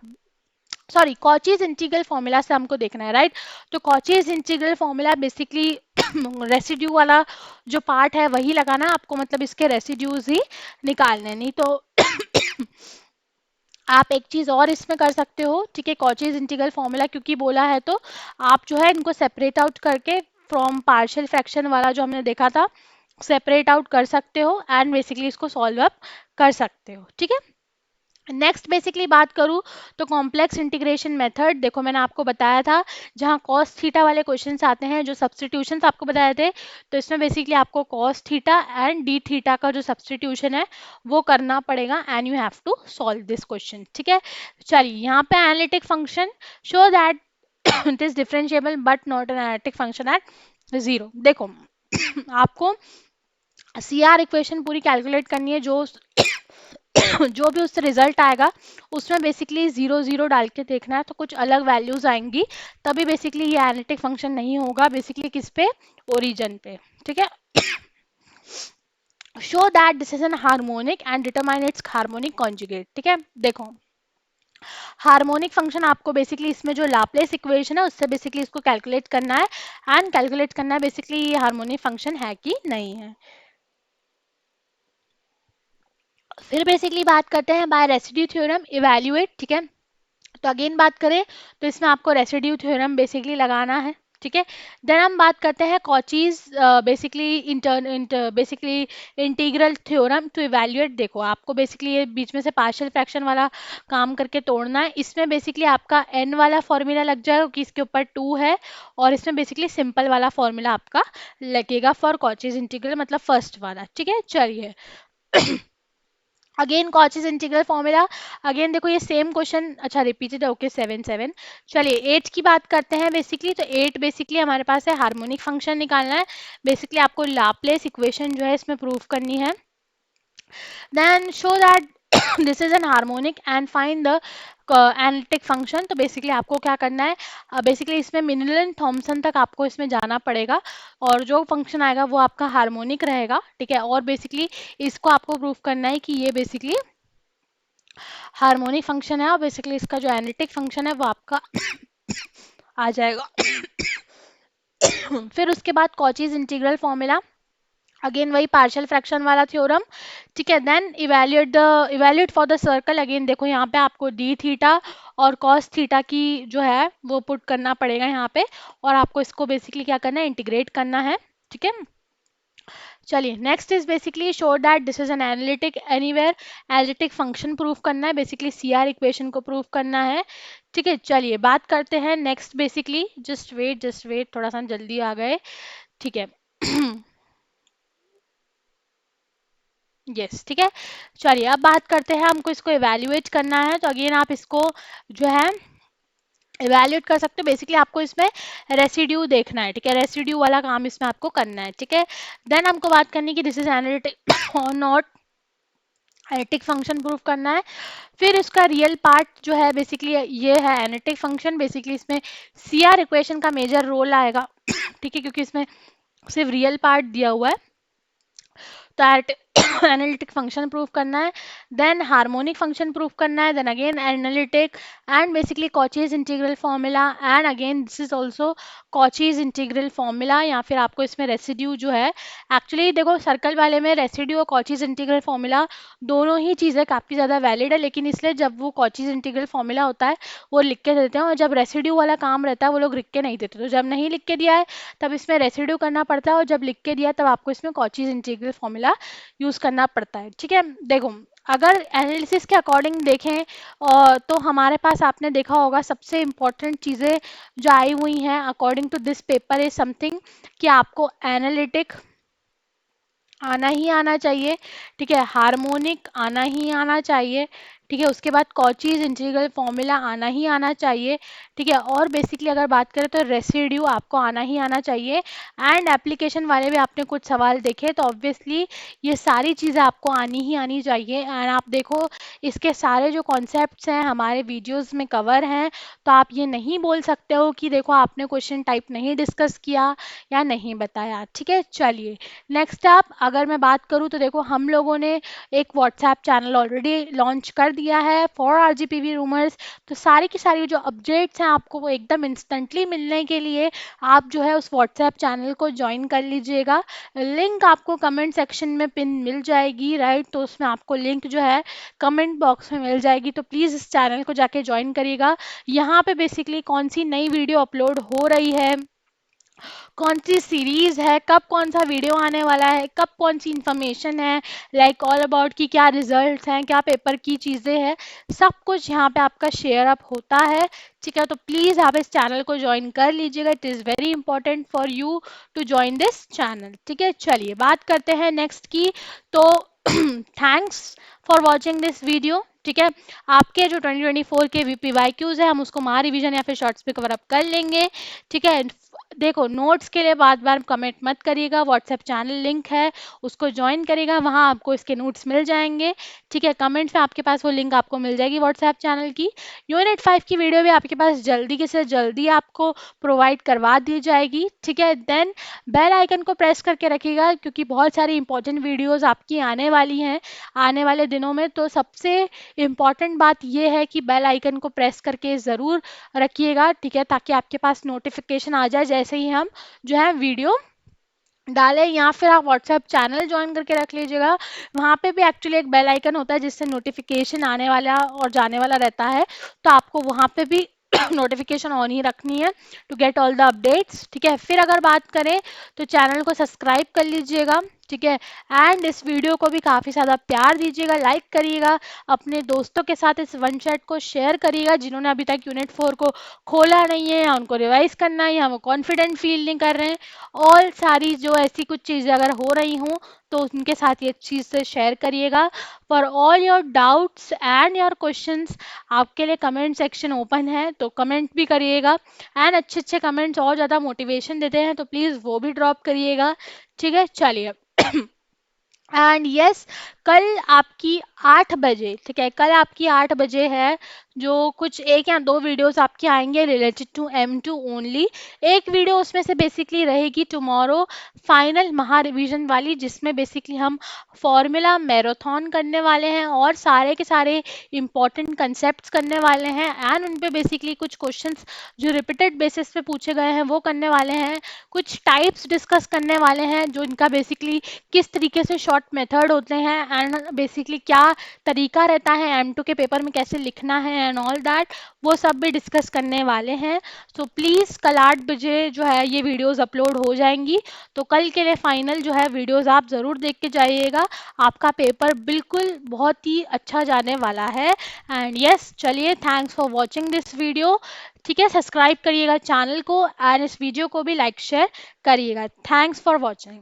S1: sorry, Cauchy's integral formula से हमको देखना है, राइट। तो Cauchy's integral formula basically residue वाला जो पार्ट है वही लगाना है आपको, मतलब इसके रेसिड्यूज ही निकालने, नहीं तो आप एक चीज और इसमें कर सकते हो, ठीक है। कॉचीज इंटीग्रल फॉर्मूला क्योंकि बोला है तो आप जो है इनको सेपरेट आउट करके फ्रॉम पार्शियल फ्रैक्शन वाला जो हमने देखा था, सेपरेट आउट कर सकते हो एंड बेसिकली इसको सॉल्व अप कर सकते हो, ठीक है। नेक्स्ट बेसिकली बात करूँ तो कॉम्प्लेक्स इंटीग्रेशन मेथड, देखो मैंने आपको बताया था जहाँ कॉस थीटा वाले क्वेश्चंस आते हैं, जो सब्सटीट्यूशंस आपको बताए थे, तो इसमें बेसिकली आपको cos theta and d theta का जो सब्सटीट्यूशन है वो करना पड़ेगा and you have to solve this question, ठीक है। चलिए, यहाँ पे analytic function show that it is differentiable but not an analytic function at 0। देखो आपको सीआर इक्वेशन पूरी कैलकुलेट करनी है, जो जो भी उससे रिजल्ट आएगा उसमें बेसिकली 0 0 डाल के देखना है, तो कुछ अलग वैल्यूज आएंगी, तभी बेसिकली ये एनालिटिक फंक्शन नहीं होगा, बेसिकली किस पे, ओरिजिन पे, ठीक है। Show that this is an harmonic and determine its harmonic conjugate, ठीक है। देखो, हार्मोनिक फंक्शन आपको बेसिकली इसमें जो लाप्लेस इक्वेशन है उससे बेसिकली इसको कैलकुलेट करना है एंड कैलकुलेट करना है बेसिकली ये हार्मोनिक फंक्शन है कि नहीं है। फिर बेसिकली बात करते हैं बाय रेसिड्यू थ्योरम इवैल्यूएट, ठीक है। तो अगेन बात करें तो इसमें आपको रेसिड्यू थ्योरम बेसिकली लगाना है, ठीक है। देन हम बात करते हैं Cauchy's basically basically integral theorem to evaluate. देखो, आपको बेसिकली ये बीच में से पार्शियल फ्रैक्शन वाला काम करके तोड़ना है। इसमें बेसिकली आपका एन वाला फॉर्मूला लग जाएगा क्योंकि इसके ऊपर 2 है, और इसमें बेसिकली सिंपल वाला फॉर्मूला आपका लगेगा फॉर कॉचीज इंटीग्रल, मतलब फर्स्ट वाला, ठीक है। चलिए again Cauchy's integral formula, again देखो ये सेम क्वेश्चन, अच्छा रिपीटेड है, ओके 7 7। चलिए 8 की बात करते हैं बेसिकली। तो 8 बेसिकली हमारे पास है हार्मोनिक फंक्शन निकालना है। बेसिकली आपको लाप्लेस इक्वेशन जो है इसमें प्रूव करनी है। Then show that this is an harmonic and find the analytic function. तो बेसिकली आपको क्या करना है, बेसिकली इसमें मिनरल थॉमसन तक आपको इसमें जाना पड़ेगा, और जो फंक्शन आएगा वो आपका हार्मोनिक रहेगा, ठीक है। और बेसिकली इसको आपको प्रूव करना है कि ये बेसिकली हार्मोनिक फंक्शन है, और बेसिकली इसका जो एनालिटिक फंक्शन है वो आपका आ जाएगा। फिर उसके बाद कॉचीज इंटीग्रल फॉर्मूला, अगेन वही पार्शियल फ्रैक्शन वाला थ्योरम, ठीक है। Then evaluate for the circle, again देखो यहाँ पे आपको डी थीटा और कॉस थीटा की जो है वो पुट करना पड़ेगा यहाँ पे, और आपको इसको बेसिकली क्या करना है, इंटीग्रेट करना है, ठीक है। चलिए next is basically show that this is N analytic anywhere, analytic function proof करना है, बेसिकली सीआर इक्वेशन को प्रूफ करना है, ठीक है। चलिए बात करते हैं नेक्स्ट, बेसिकली जस्ट वेट थोड़ा सा जल्दी आ गए, ठीक है। यस ठीक है। चलिए अब बात करते हैं, हमको इसको इवेल्युएट करना है, तो अगेन आप इसको जो है इवेल्युएट कर सकते हो। बेसिकली आपको इसमें रेसिड्यू देखना है, ठीक है, रेसिड्यू वाला काम इसमें आपको करना है, ठीक है। देन हमको बात करनी कि दिस इज एनालिटिक और नॉट, एनालिटिक फंक्शन प्रूफ करना है। फिर उसका रियल पार्ट जो है बेसिकली ये है एनालिटिक फंक्शन, बेसिकली इसमें सीआर इक्वेशन का मेजर रोल आएगा, ठीक है, क्योंकि इसमें सिर्फ रियल पार्ट दिया हुआ है। तो एनालिटिक फंक्शन प्रूफ करना है, देन हार्मोनिक फंक्शन प्रूफ करना है, then again analytic and basically Cauchy's integral formula, and again this is also Cauchy's integral formula, या फिर आपको इसमें रेसिड्यू जो है, एक्चुअली देखो सर्कल वाले में रेसिड्यू और कॉचीज इंटीग्रल फॉर्मूला दोनों ही चीज़ें काफ़ी ज़्यादा वैलिड है, लेकिन इसलिए जब वो कॉचीज इंटीग्रल फॉर्मूला होता है वो लिख के देते हैं, और जब रेसिड्यू वाला काम रहता है वो लोग लिख के नहीं देते। तो जब नहीं लिख के दिया है तब इसमें रेसिड्यू करना पड़ता है, और जब लिख के दिया तब आपको इसमें कॉचीज इंटीग्रल फॉर्मूला यूज करना पड़ता है, ठीक है। देखो अगर एनालिसिस के अकॉर्डिंग देखें तो हमारे पास आपने देखा होगा सबसे इंपॉर्टेंट चीज़ें जो आई हुई हैं according to this paper is something, कि आपको एनालिटिक आना ही आना चाहिए, ठीक है, हार्मोनिक आना ही आना चाहिए, ठीक है, उसके बाद कॉचीज इंटीग्रल फॉर्मूला आना ही आना चाहिए, ठीक है, और बेसिकली अगर बात करें तो रेसिड्यू आपको आना ही आना चाहिए। एंड एप्लीकेशन वाले भी आपने कुछ सवाल देखे, तो ऑब्वियसली ये सारी चीज़ें आपको आनी ही आनी चाहिए। एंड आप देखो इसके सारे जो कॉन्सेप्ट्स हैं हमारे वीडियोज़ में कवर हैं, तो आप ये नहीं बोल सकते हो कि देखो आपने क्वेश्चन टाइप नहीं डिस्कस किया या नहीं बताया, ठीक है। चलिए नेक्स्ट आप अगर मैं बात करूं तो देखो हम लोगों ने एक व्हाट्सएप चैनल ऑलरेडी लॉन्च कर दिया है फॉर आरजीपीवी रूमर्स। तो सारी की सारी जो अपडेट्स हैं आपको वो एकदम इंस्टेंटली मिलने के लिए आप जो है उस व्हाट्सएप चैनल को ज्वाइन कर लीजिएगा। लिंक आपको कमेंट सेक्शन में पिन मिल जाएगी, राइट, तो उसमें आपको लिंक जो है कमेंट बॉक्स में मिल जाएगी, तो प्लीज़ इस चैनल को जाके ज्वाइन करिएगा। यहाँ पे बेसिकली कौन सी नई वीडियो अपलोड हो रही है, कौन सी सीरीज है, कब कौन सा वीडियो आने वाला है, कब कौन सी इंफॉर्मेशन है, लाइक ऑल अबाउट की क्या रिजल्ट्स हैं, क्या पेपर की चीज़ें हैं, सब कुछ यहाँ पे आपका शेयर अप होता है, ठीक है। तो प्लीज़ आप इस चैनल को ज्वाइन कर लीजिएगा, it is very important for you to join this channel, ठीक है। चलिए बात करते हैं नेक्स्ट की। तो thanks for watching this video, ठीक है। आपके जो 2024 के पीवाईक्यूज है हम उसको महा रिवीजन या फिर शॉर्ट्स पे कवर अप कर लेंगे, ठीक है। देखो नोट्स के लिए बार बार कमेंट मत करिएगा, व्हाट्सएप चैनल लिंक है उसको ज्वाइन करिएगा, वहाँ आपको इसके नोट्स मिल जाएंगे, ठीक है। कमेंट्स में आपके पास वो लिंक आपको मिल जाएगी व्हाट्सएप चैनल की। यूनिट 5 की वीडियो भी आपके पास जल्दी से जल्दी आपको प्रोवाइड करवा दी जाएगी, ठीक है। देन बेल आइकन को प्रेस करके रखिएगा क्योंकि बहुत सारी इंपॉर्टेंट वीडियोस आपकी आने वाली हैं आने वाले दिनों में। तो सबसे इम्पॉर्टेंट बात यह है कि बेल आइकन को प्रेस करके ज़रूर रखिएगा, ठीक है, ताकि आपके पास नोटिफिकेशन आ जाए जैसे ही हम जो है वीडियो डालें, या फिर आप व्हाट्सएप चैनल ज्वाइन करके रख लीजिएगा। वहाँ पे भी एक्चुअली एक बेल आइकन होता है जिससे नोटिफिकेशन आने वाला और जाने वाला रहता है, तो आपको वहाँ पे भी नोटिफिकेशन ऑन ही रखनी है to get all the updates, ठीक है। फिर अगर बात करें तो चैनल को सब्सक्राइब कर लीजिएगा, ठीक है। एंड इस वीडियो को भी काफ़ी ज़्यादा प्यार दीजिएगा, लाइक करिएगा, अपने दोस्तों के साथ इस वन शॉट को शेयर करिएगा जिन्होंने अभी तक यूनिट 4 को खोला नहीं है, या उनको रिवाइज करना है, या वो कॉन्फिडेंट फील नहीं कर रहे हैं। ऑल सारी जो ऐसी कुछ चीज़ें अगर हो रही हों तो उनके साथ ये चीज़ से शेयर करिएगा। For all your doubts and your questions आपके लिए कमेंट सेक्शन ओपन है, तो कमेंट भी करिएगा। एंड अच्छे अच्छे कमेंट्स और ज़्यादा मोटिवेशन देते हैं, तो प्लीज़ वो भी ड्रॉप करिएगा। ठीक है, चलिए। एंड यस, कल आपकी 8 बजे, ठीक है, कल आपकी 8 बजे है, जो कुछ एक या दो वीडियोस आपके आएंगे रिलेटेड टू M2 ओनली। एक वीडियो उसमें से बेसिकली रहेगी टुमारो फाइनल महा रिवीजन वाली, जिसमें बेसिकली हम फॉर्मूला मैराथन करने वाले हैं और सारे के सारे इंपॉर्टेंट कंसेप्ट्स करने वाले हैं। एंड उन पे बेसिकली कुछ क्वेश्चंस जो रिपीटेड बेसिस पे पूछे गए हैं वो करने वाले हैं, कुछ टाइप्स डिस्कस करने वाले हैं, जो इनका बेसिकली किस तरीके से शॉर्ट मेथड होते हैं, एंड बेसिकली क्या तरीका रहता है M2 के पेपर में कैसे लिखना है, एंड ऑल दैट वो सब भी डिस्कस करने वाले हैं। सो प्लीज़ कल 8 बजे जो है ये वीडियोस अपलोड हो जाएंगी, तो कल के लिए फाइनल जो है वीडियोस आप ज़रूर देख के जाइएगा। आपका पेपर बिल्कुल बहुत ही अच्छा जाने वाला है। एंड यस, चलिए, thanks for watching this video. ठीक है, सब्सक्राइब करिएगा चैनल को, एंड इस वीडियो को भी लाइक शेयर करिएगा। Thanks for watching.